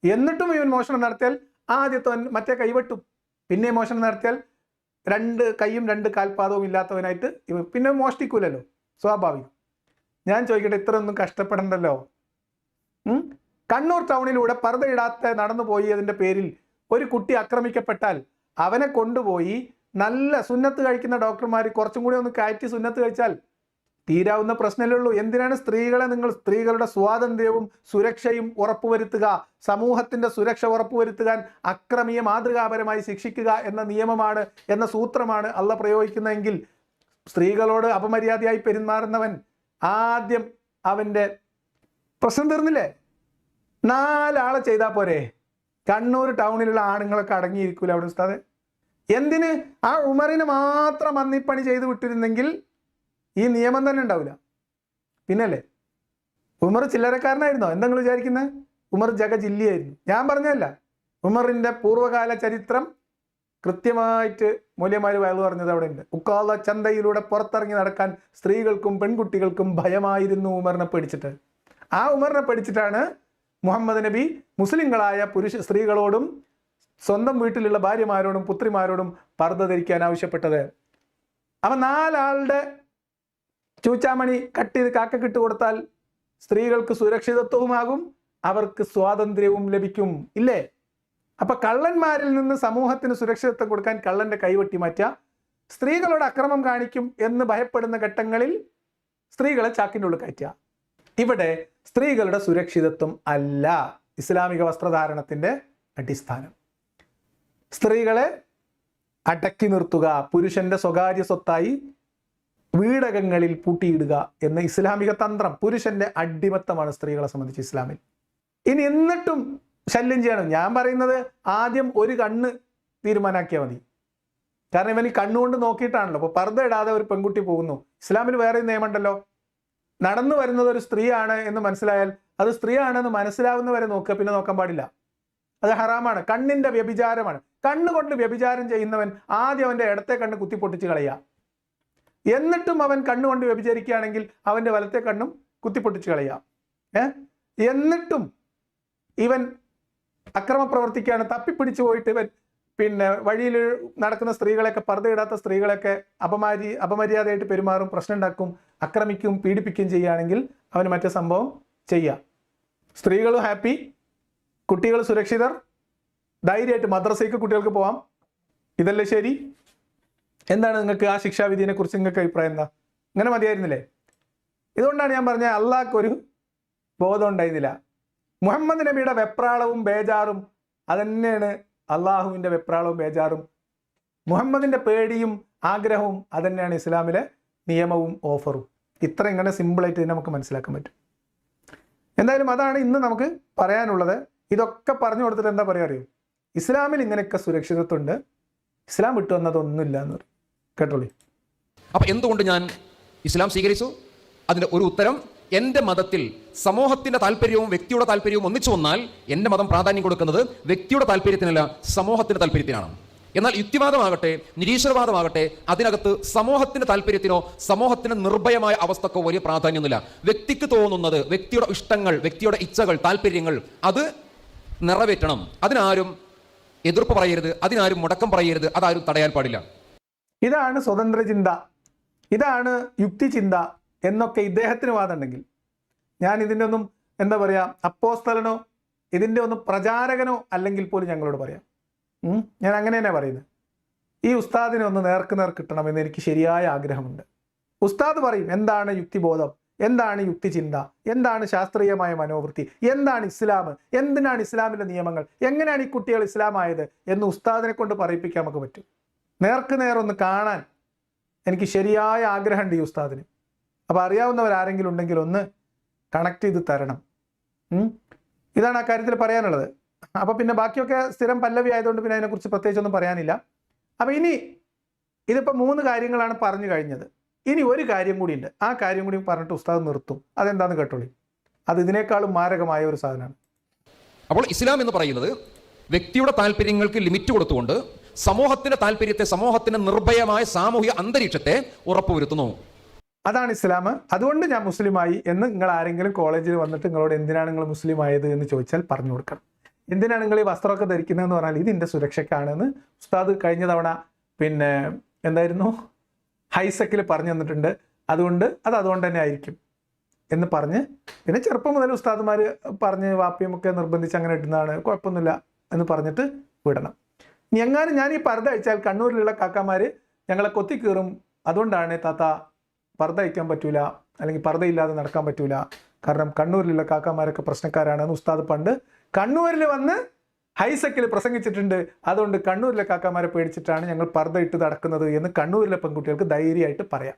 എന്നിട്ടും ഇവൻ മോഷണം നടത്തിയാൽ ആദ്യത്തെ മറ്റേ കൈ വെട്ടും. പിന്നെ മോഷണം നടത്തിയാൽ രണ്ട് കൈയും രണ്ട് കാൽപാദവും ഇല്ലാത്തവനായിട്ട് ഇവൻ പിന്നെ മോഷ്ടിക്കൂലല്ലോ, സ്വാഭാവികം. ഞാൻ ചോദിക്കട്ടെ, ഇത്രയൊന്നും കഷ്ടപ്പെടണ്ടല്ലോ. കണ്ണൂർ ടൗണിലൂടെ പർദ്ദയിടാത്ത നടന്നു പോയി അതിൻ്റെ പേരിൽ ഒരു കുട്ടി ആക്രമിക്കപ്പെട്ടാൽ അവനെ കൊണ്ടുപോയി നല്ല സുന്നത്ത് കഴിക്കുന്ന ഡോക്ടർമാർ കുറച്ചും കൂടി ഒന്ന് കയറ്റി സുന്നത്ത് കഴിച്ചാൽ തീരാവുന്ന പ്രശ്നമല്ലേ ഉള്ളൂ. എന്തിനാണ് സ്ത്രീകളെ നിങ്ങൾ സ്ത്രീകളുടെ സ്വാതന്ത്ര്യവും സുരക്ഷയും ഉറപ്പുവരുത്തുക, സമൂഹത്തിന്റെ സുരക്ഷ ഉറപ്പുവരുത്തുവാൻ അക്രമിയെ മാതൃകാപരമായി ശിക്ഷിക്കുക എന്ന നിയമമാണ്, എന്ന സൂത്രമാണ് അള്ളാഹ് പ്രയോഗിക്കുന്നതെങ്കിൽ സ്ത്രീകളോട് അപമര്യാദയായി പെരുമാറുന്നവൻ ആദ്യം അവൻ്റെ പ്രശ്നം തീർന്നില്ലേ? 4 ആളെ ചെയ്താൽ പോരെ? കണ്ണൂർ ടൗണിലുള്ള ആണുങ്ങളൊക്കെ അടങ്ങിയിരിക്കൂല അവിടെ ഉസ്താദെ? എന്തിന് ആ ഉമറിന് മാത്രം അന്നിപ്പണി ചെയ്ത് വിട്ടിരുന്നെങ്കിൽ ഈ നിയമം തന്നെ ഉണ്ടാവില്ല. പിന്നല്ലേ ഉമർ ചില്ലറക്കാരനായിരുന്നോ? എന്താ നിങ്ങൾ വിചാരിക്കുന്നത്? ഉമർ ജഗജില്ലിയായിരുന്നു. ഞാൻ പറഞ്ഞതല്ല, ഉമറിൻ്റെ പൂർവ്വകാല ചരിത്രം കൃത്യമായിട്ട് മൂല്യമാർ വയലു പറഞ്ഞത് അവിടെ ഉണ്ട്. ഉക്കാല ചന്തയിലൂടെ പുറത്തിറങ്ങി നടക്കാൻ സ്ത്രീകൾക്കും പെൺകുട്ടികൾക്കും ഭയമായിരുന്നു ഉമറിനെ പേടിച്ചിട്ട്. ആ ഉമറിനെ പേടിച്ചിട്ടാണ് മുഹമ്മദ് നബി മുസ്ലിങ്ങളായ സ്ത്രീകളോടും സ്വന്തം വീട്ടിലുള്ള ഭാര്യമാരോടും പുത്രിമാരോടും പർദ്ദ ധരിക്കാൻ ആവശ്യപ്പെട്ടത്. അവൻ 4 ആളുടെ ചൂച്ചാമണി കട്ട് ചെയ്ത് കാക്കക്കിട്ട് കൊടുത്താൽ സ്ത്രീകൾക്ക് സുരക്ഷിതത്വവുമാകും, അവർക്ക് സ്വാതന്ത്ര്യവും ലഭിക്കും. ഇല്ലേ? അപ്പൊ കള്ളന്മാരിൽ നിന്ന് സമൂഹത്തിന് സുരക്ഷിതത്വം കൊടുക്കാൻ കള്ളന്റെ കൈവെട്ടി മാറ്റുക, സ്ത്രീകളോട് അക്രമം കാണിക്കും എന്ന് ഭയപ്പെടുന്ന ഘട്ടങ്ങളിൽ സ്ത്രീകളെ ചാക്കിൻ്റെ ഉള്ളിൽ കയറ്റുക. ഇവിടെ സ്ത്രീകളുടെ സുരക്ഷിതത്വം അല്ല ഇസ്ലാമിക വസ്ത്രധാരണത്തിന്റെ അടിസ്ഥാനം. സ്ത്രീകളെ അടക്കി നിർത്തുക, പുരുഷന്റെ സ്വകാര്യ സ്വത്തായി വീടകങ്ങളിൽ പൂട്ടിയിടുക എന്ന ഇസ്ലാമിക തന്ത്രം, പുരുഷന്റെ അടിമത്തമാണ് സ്ത്രീകളെ സംബന്ധിച്ച് ഇസ്ലാമിൽ. ഇനി എന്നിട്ടും ശല്യം ചെയ്യണം. ഞാൻ പറയുന്നത് ആദ്യം ഒരു കണ്ണ് തീരുമാനാക്കിയാൽ മതി. കാരണം ഇവൻ ഈ കണ്ണുകൊണ്ട് നോക്കിയിട്ടാണല്ലോ. അപ്പോൾ പർദ്ദ ഇടാതെ ഒരു പെൺകുട്ടി പോകുന്നു, ഇസ്ലാമിൽ വേറെ നിയമമുണ്ടല്ലോ. നടന്നു വരുന്നത് ഒരു സ്ത്രീയാണ് എന്ന് മനസ്സിലായാൽ അത് സ്ത്രീയാണെന്ന് മനസ്സിലാവുന്നവരെ നോക്കുക, പിന്നെ നോക്കാൻ പാടില്ല. അത് ഹറാമാണ്, കണ്ണിന്റെ വ്യഭിചാരമാണ്. കണ്ണുകൊണ്ട് വ്യഭിചാരം ചെയ്യുന്നവൻ ആദ്യം അവന്റെ ഇടത്തെ കണ്ണ് കുത്തിപ്പൊട്ടിച്ച് കളയുക. എന്നിട്ടും അവൻ കണ്ണുകൊണ്ട് വ്യഭിചരിക്കുകയാണെങ്കിൽ അവന്റെ വലത്തെ കണ്ണും കുത്തിപ്പൊട്ടിച്ച് കളയുക. എന്നിട്ടും ഇവൻ അക്രമ പ്രവർത്തിക്കുകയാണ്, തപ്പിപ്പിടിച്ചു പോയിട്ട് ഇവൻ പിന്നെ വഴിയിൽ നടക്കുന്ന സ്ത്രീകളെയൊക്കെ, പർദ്ദയിടാത്ത സ്ത്രീകളെയൊക്കെ അപമര്യാദയായിട്ട് പെരുമാറും, പ്രശ്നം ഉണ്ടാക്കും, ആക്രമിക്കും, പീഡിപ്പിക്കുകയും ചെയ്യുകയാണെങ്കിൽ അവന് മറ്റേ സംഭവം ചെയ്യാം. സ്ത്രീകൾ ഹാപ്പി, കുട്ടികൾ സുരക്ഷിതർ, ധൈര്യമായിട്ട് മദ്രസയ്ക്ക് കുട്ടികൾക്ക് പോവാം. ഇതല്ലേ ശരി? എന്താണ് നിങ്ങൾക്ക് ആ ശിക്ഷാവിധിയെ കുറിച്ച് നിങ്ങൾക്ക് അഭിപ്രായം എന്താ? ഇങ്ങനെ മതിയായിരുന്നില്ലേ? ഇതുകൊണ്ടാണ് ഞാൻ പറഞ്ഞത് അള്ളാഹ്ക്കൊരു ബോധം ഉണ്ടായിരുന്നില്ല. മുഹമ്മദ് നബിയുടെ വെപ്രാളവും ബേജാറും അതന്നെയാണ് അള്ളാഹുവിൻ്റെ വെപ്രാളവും ബേജാറും. മുഹമ്മദിൻ്റെ പേടിയും ആഗ്രഹവും അതന്നെയാണ് ഇസ്ലാമിലെ നിയമവും ഓഫറും. ഇത്ര ഇങ്ങനെ സിമ്പിളായിട്ട് നമുക്ക് മനസ്സിലാക്കാൻ പറ്റും. എന്തായാലും അതാണ് ഇന്ന് നമുക്ക് പറയാനുള്ളത്. ഇതൊക്കെ പറഞ്ഞു കൊടുത്തിട്ട് എന്താ പറയുക അറിയോ? ഇസ്ലാമിൽ ഇങ്ങനെയൊക്കെ സുരക്ഷിതത്വമുണ്ട്, ഇസ്ലാം വിട്ടു വന്നതൊന്നുമില്ല എന്ന് പറയും. കേട്ടോളി. അപ്പൊ എന്തുകൊണ്ട് ഞാൻ ഇസ്ലാം സ്വീകരിച്ചു? അതിന്റെ ഒരു ഉത്തരം, എൻ്റെ മതത്തിൽ സമൂഹത്തിന്റെ താല്പര്യവും വ്യക്തിയുടെ താല്പര്യവും ഒന്നിച്ചു വന്നാൽ എൻ്റെ മതം പ്രാധാന്യം കൊടുക്കുന്നത് വ്യക്തിയുടെ താല്പര്യത്തിനല്ല, സമൂഹത്തിന്റെ താല്പര്യത്തിനാണ്. എന്നാൽ യുക്തിവാദമാകട്ടെ, നിരീശ്വരവാദമാകട്ടെ, അതിനകത്ത് സമൂഹത്തിന്റെ താല്പര്യത്തിനോ സമൂഹത്തിന് നിർഭയമായ അവസ്ഥക്കോ വലിയ പ്രാധാന്യമൊന്നുമില്ല. വ്യക്തിക്ക് തോന്നുന്നത്, വ്യക്തിയുടെ ഇഷ്ടങ്ങൾ, വ്യക്തിയുടെ ഇച്ഛകൾ, താല്പര്യങ്ങൾ അത് നിറവേറ്റണം. അതിനാരും എതിർപ്പ് പറയരുത്, അതിനാരും മുടക്കം പറയരുത്, അതാരും തടയാൻ പാടില്ല. ഇതാണ് സ്വതന്ത്ര ചിന്ത, ഇതാണ് യുക്തിചിന്ത എന്നൊക്കെ ഇദ്ദേഹത്തിന് വാദമുണ്ടെങ്കിൽ ഞാൻ ഇതിൻ്റെ ഒന്നും എന്താ പറയുക, അപ്പോസ്തലനോ ഇതിൻ്റെ ഒന്നും പ്രചാരകനോ അല്ലെങ്കിൽ പോലും ഞങ്ങളോട് പറയാം. ഞാൻ അങ്ങനെ തന്നെ പറയുന്നത്. ഈ ഉസ്താദിനെ ഒന്ന് നേർക്ക് നേർ കിട്ടണമെന്ന് എനിക്ക് ശരിയായ ആഗ്രഹമുണ്ട്. ഉസ്താദ് പറയും എന്താണ് യുക്തിബോധം, എന്താണ് യുക്തിചിന്ത, എന്താണ് ശാസ്ത്രീയമായ മനോവൃത്തി, എന്താണ് ഇസ്ലാം, എന്തിനാണ് ഇസ്ലാമിലെ നിയമങ്ങൾ, എങ്ങനെയാണ് ഈ കുട്ടികൾ ഇസ്ലാമായത് എന്ന് ഉസ്താദിനെ കൊണ്ട് പറയിപ്പിക്കാൻ നമുക്ക് പറ്റും. നേർക്ക് നേരൊന്ന് കാണാൻ എനിക്ക് ശരിയായ ആഗ്രഹമുണ്ട് ഈ ഉസ്താദിന്. അപ്പോൾ അറിയാവുന്നവരാരെങ്കിലും ഉണ്ടെങ്കിൽ ഒന്ന് കണക്ട് ചെയ്ത് തരണം. ഇതാണ് ആ കാര്യത്തിൽ പറയാനുള്ളത്. അപ്പോൾ പിന്നെ ബാക്കിയൊക്കെ സ്ഥിരം പല്ലവി ആയതുകൊണ്ട് പിന്നെ അതിനെക്കുറിച്ച് പ്രത്യേകിച്ചൊന്നും പറയാനില്ല. അപ്പോൾ ഇനി ഇതിപ്പോൾ 3 കാര്യങ്ങളാണ് പറഞ്ഞു കഴിഞ്ഞത്. ഇനി ഒരു കാര്യം കൂടിയുണ്ട്. ആ കാര്യം കൂടി പറഞ്ഞിട്ട് ഉസ്താദ് നിർത്തും. അതെന്താന്ന് കേട്ടോളി. അത് ഇതിനേക്കാളും മാരകമായ ഒരു സാധനമാണ്. അപ്പോൾ ഇസ്ലാം എന്ന് പറയുന്നത് വ്യക്തിയുടെ താല്പര്യങ്ങൾക്ക് ലിമിറ്റ് കൊടുത്തുകൊണ്ട് സമൂഹത്തിന്റെ താല്പര്യത്തെ, സമൂഹത്തിന്റെ നിർഭയമായ സാമൂഹിക അന്തരീക്ഷത്തെ ഉറപ്പുവരുത്തുന്നു. അതാണ് ഇസ്ലാം. അതുകൊണ്ട് ഞാൻ മുസ്ലിമായി എന്ന് നിങ്ങൾ ആരെങ്കിലും കോളേജിൽ വന്നിട്ട് നിങ്ങളോട് എന്തിനാണ് നിങ്ങൾ മുസ്ലിം ആയത് എന്ന് ചോദിച്ചാൽ പറഞ്ഞു കൊടുക്കണം. എന്തിനാണ് നിങ്ങൾ ഈ വസ്ത്രമൊക്കെ ധരിക്കുന്നതെന്ന് പറഞ്ഞാൽ ഇതിൻ്റെ സുരക്ഷയ്ക്കാണെന്ന് ഉസ്താദ് കഴിഞ്ഞ തവണ പിന്നെ എന്തായിരുന്നു ഹൈസെക്കിൽ പറഞ്ഞു തന്നിട്ടുണ്ട്. അതുകൊണ്ട് തന്നെ ആയിരിക്കും എന്ന് പറഞ്ഞ് പിന്നെ ചെറുപ്പം മുതൽ ഉസ്താദുമാർ പറഞ്ഞ് വാപ്പിയുമൊക്കെ നിർബന്ധിച്ച് അങ്ങനെ ഇടുന്നതാണ്, കുഴപ്പമൊന്നുമില്ല എന്ന് പറഞ്ഞിട്ട് വിടണം. എങ്ങാനും ഞാൻ ഈ പർദ്ദ അയച്ചാൽ കണ്ണൂരിലുള്ള കാക്കാമാർ ഞങ്ങളെ കൊത്തിക്കീറും, അതുകൊണ്ടാണ് താത്ത പർദ്ദ അയക്കാൻ പറ്റൂല, അല്ലെങ്കിൽ പർദ്ദയില്ലാതെ നടക്കാൻ പറ്റൂല, കാരണം കണ്ണൂരിലുള്ള കാക്കാമാരൊക്കെ പ്രശ്നക്കാരാണെന്ന് ഉസ്താദ് പണ്ട് കണ്ണൂരിൽ വന്ന് ഹൈസെക്കിൽ പ്രസംഗിച്ചിട്ടുണ്ട്. അതുകൊണ്ട് കണ്ണൂരിലെ കാക്കാമാരെ പേടിച്ചിട്ടാണ് ഞങ്ങൾ പർദ്ദ ഇട്ട് നടക്കുന്നത് എന്ന് കണ്ണൂരിലെ പെൺകുട്ടികൾക്ക് ധൈര്യമായിട്ട് പറയാം.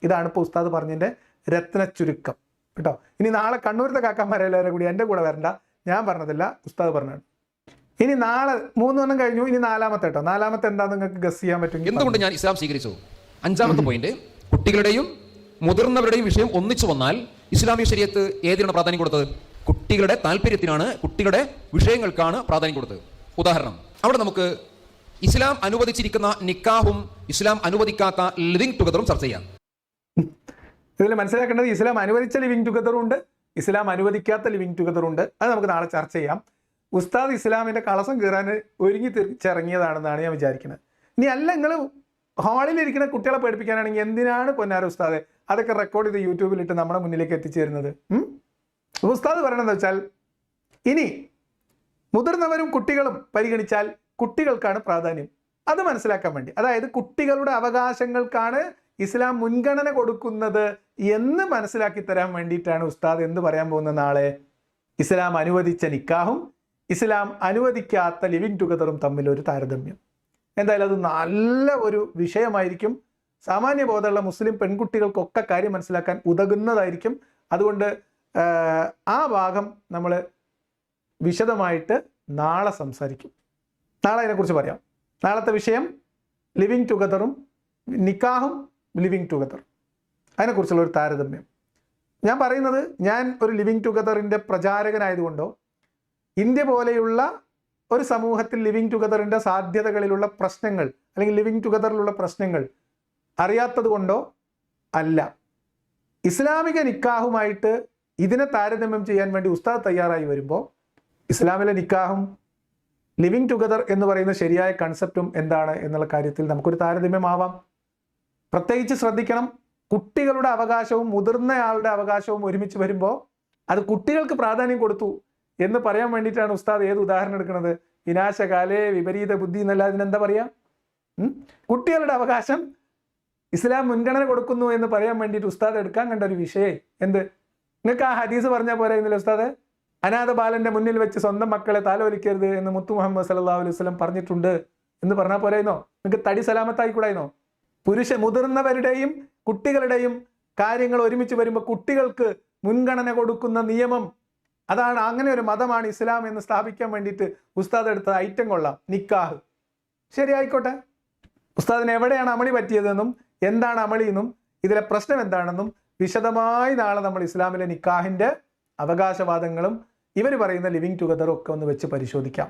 ഇതാണ് ഇപ്പോൾ ഉസ്താദ് പറഞ്ഞതിൻ്റെ രത്ന ചുരുക്കം കേട്ടോ. ഇനി നാളെ കണ്ണൂരത്തെ കാക്കാമാരെല്ലാവരും കൂടി എൻ്റെ കൂടെ വരണ്ട, ഞാൻ പറഞ്ഞതല്ല ഉസ്താദ് പറഞ്ഞാണ്. ഇനി നാളെ 3 എണ്ണം കഴിഞ്ഞു, ഇനി നാലാമത്തെ കേട്ടോ. നാലാമത്തെ എന്താ നിങ്ങൾക്ക് ഗസ് ചെയ്യാൻ പറ്റും? എന്തുകൊണ്ട് ഞാൻ ഇസ്ലാം സ്വീകരിച്ചു? 5ാമത്തെ പോയിന്റ്, കുട്ടികളുടെയും മുതിർന്നവരുടെയും വിഷയം ഒന്നിച്ചു വന്നാൽ ഇസ്ലാമിക ശരീഅത്ത് ഏതിനാണ് പ്രാധാന്യം കൊടുത്തത്? കുട്ടികളുടെ താല്പര്യത്തിനാണ്, കുട്ടികളുടെ വിഷയങ്ങൾക്കാണ് പ്രാധാന്യം കൊടുത്തത്. ഉദാഹരണം, അവിടെ നമുക്ക് ഇസ്ലാം അനുവദിച്ചിരിക്കുന്ന നിക്കാഹും ഇസ്ലാം അനുവദിക്കാത്ത ലിവിംഗ് ടുഗദറും ചർച്ച ചെയ്യാം. ഇതിൽ മനസ്സിലാക്കേണ്ടത് ഇസ്ലാം അനുവദിച്ച ലിവിംഗ് ടുഗദറും ഉണ്ട്, ഇസ്ലാം അനുവദിക്കാത്ത ലിവിംഗ് ടുഗദറും ഉണ്ട്. അത് നമുക്ക് നാളെ ചർച്ച ചെയ്യാം. ഉസ്താദ് ഇസ്ലാമിൻ്റെ കളസം കീറാൻ ഒരുങ്ങി തിരിച്ചിറങ്ങിയതാണെന്നാണ് ഞാൻ വിചാരിക്കുന്നത്. ഇനി അല്ല, നിങ്ങൾ ഹാളിലിരിക്കുന്ന കുട്ടികളെ പഠിപ്പിക്കാനാണെങ്കിൽ എന്തിനാണ് പൊന്നാര ഉസ്താദെ അതൊക്കെ റെക്കോർഡ് ചെയ്ത് യൂട്യൂബിലിട്ട് നമ്മുടെ മുന്നിലേക്ക് എത്തിച്ചു തരുന്നത്? ഉസ്താദ് പറയണമെന്ന് വെച്ചാൽ ഇനി മുതിർന്നവരും കുട്ടികളും പരിഗണിച്ചാൽ കുട്ടികൾക്കാണ് പ്രാധാന്യം. അത് മനസ്സിലാക്കാൻ വേണ്ടി, അതായത് കുട്ടികളുടെ അവകാശങ്ങൾക്കാണ് ഇസ്ലാം മുൻഗണന കൊടുക്കുന്നത് എന്ന് മനസ്സിലാക്കി തരാൻ വേണ്ടിയിട്ടാണ് ഉസ്താദ് എന്ത് പറയാൻ പോകുന്ന നാളെ? ഇസ്ലാം അനുവദിച്ച നിക്കാഹും ഇസ്ലാം അനുവദിക്കാത്ത ലിവിംഗ് ടുഗദറും തമ്മിലൊരു താരതമ്യം. എന്തായാലും അത് നല്ല ഒരു വിഷയമായിരിക്കും. സാമാന്യ ബോധമുള്ള മുസ്ലിം പെൺകുട്ടികൾക്കൊക്കെ കാര്യം മനസ്സിലാക്കാൻ ഉതകുന്നതായിരിക്കും. അതുകൊണ്ട് ആ ഭാഗം നമ്മൾ വിശദമായിട്ട് നാളെ സംസാരിക്കും. നാളെ അതിനെക്കുറിച്ച് പറയാം. നാളത്തെ വിഷയം ലിവിംഗ് ടുഗദറും നിക്കാഹും ലിവിംഗ് ടുഗദർ, അതിനെക്കുറിച്ചുള്ള ഒരു താരതമ്യം. ഞാൻ പറയുന്നത്, ഞാൻ ഒരു ലിവിംഗ് ടുഗദറിൻ്റെ പ്രചാരകനായതുകൊണ്ടോ ഇന്ത്യ പോലെയുള്ള ഒരു സമൂഹത്തിൽ ലിവിംഗ് ടുഗദറിൻ്റെ സാധ്യതകളിലുള്ള പ്രശ്നങ്ങൾ അല്ലെങ്കിൽ ലിവിംഗ് ടുഗദറിലുള്ള പ്രശ്നങ്ങൾ അറിയാത്തത് കൊണ്ടോ അല്ല. ഇസ്ലാമിക നിക്കാഹുമായിട്ട് ഇതിനെ താരതമ്യം ചെയ്യാൻ വേണ്ടി ഉസ്താദ് തയ്യാറായി വരുമ്പോൾ ഇസ്ലാമിലെ നിക്കാഹും ലിവിംഗ് ടുഗദർ എന്ന് പറയുന്ന ശരിയായ കൺസെപ്റ്റും എന്താണ് എന്നുള്ള കാര്യത്തിൽ നമുക്കൊരു താരതമ്യമാവാം. പ്രത്യേകിച്ച് ശ്രദ്ധിക്കണം, കുട്ടികളുടെ അവകാശവും മുതിർന്നയാളുടെ അവകാശവും ഒരുമിച്ച് വരുമ്പോൾ അത് കുട്ടികൾക്ക് പ്രാധാന്യം കൊടുത്തു എന്ന് പറയാൻ വേണ്ടിയിട്ടാണ് ഉസ്താദ് ഏത് ഉദാഹരണം എടുക്കുന്നത്? വിനാശകാലേ വിപരീത ബുദ്ധി എന്നല്ല, അതിനെന്താ പറയാ? കുട്ടികളുടെ അവകാശം ഇസ്ലാം മുൻഗണന കൊടുക്കുന്നു എന്ന് പറയാൻ വേണ്ടിയിട്ട് ഉസ്താദ് എടുക്കാൻ കണ്ട ഒരു വിഷയം എന്ത്? നിങ്ങൾക്ക് ആ ഹദീസ് പറഞ്ഞാൽ പോരായിരുന്നില്ല ഉസ്താദ്? അനാഥ ബാലന്റെ മുന്നിൽ വെച്ച് സ്വന്തം മക്കളെ താലോലിക്കരുത് എന്ന് മുത്തു മുഹമ്മദ് സല്ലല്ലാഹു അലൈഹി വസല്ലം പറഞ്ഞിട്ടുണ്ട് എന്ന് പറഞ്ഞാൽ പോരായിരുന്നോ? നിങ്ങൾക്ക് തടി സലാമത്തായി കൂടായിരുന്നോ? മുതിർന്നവരുടെയും കുട്ടികളുടെയും കാര്യങ്ങൾ ഒരുമിച്ച് വരുമ്പോൾ കുട്ടികൾക്ക് മുൻഗണന കൊടുക്കുന്ന നിയമം, അതാണ്, അങ്ങനെ ഒരു മതമാണ് ഇസ്ലാം എന്ന് സ്ഥാപിക്കാൻ വേണ്ടിയിട്ട് ഉസ്താദ് എടുത്ത ഐറ്റം കൊള്ളാം, നിക്കാഹ്. ശരി, ആയിക്കോട്ടെ. ഉസ്താദിന് എവിടെയാണ് അമളി പറ്റിയതെന്നും എന്താണ് അമളി എന്നും ഇതിലെ പ്രശ്നം എന്താണെന്നും വിശദമായി നാളെ നമ്മൾ ഇസ്ലാമിലെ നിക്കാഹിൻ്റെ അവകാശവാദങ്ങളും ഇവർ പറയുന്ന ലിവിംഗ് ടുഗദറും ഒക്കെ ഒന്ന് വെച്ച് പരിശോധിക്കാം.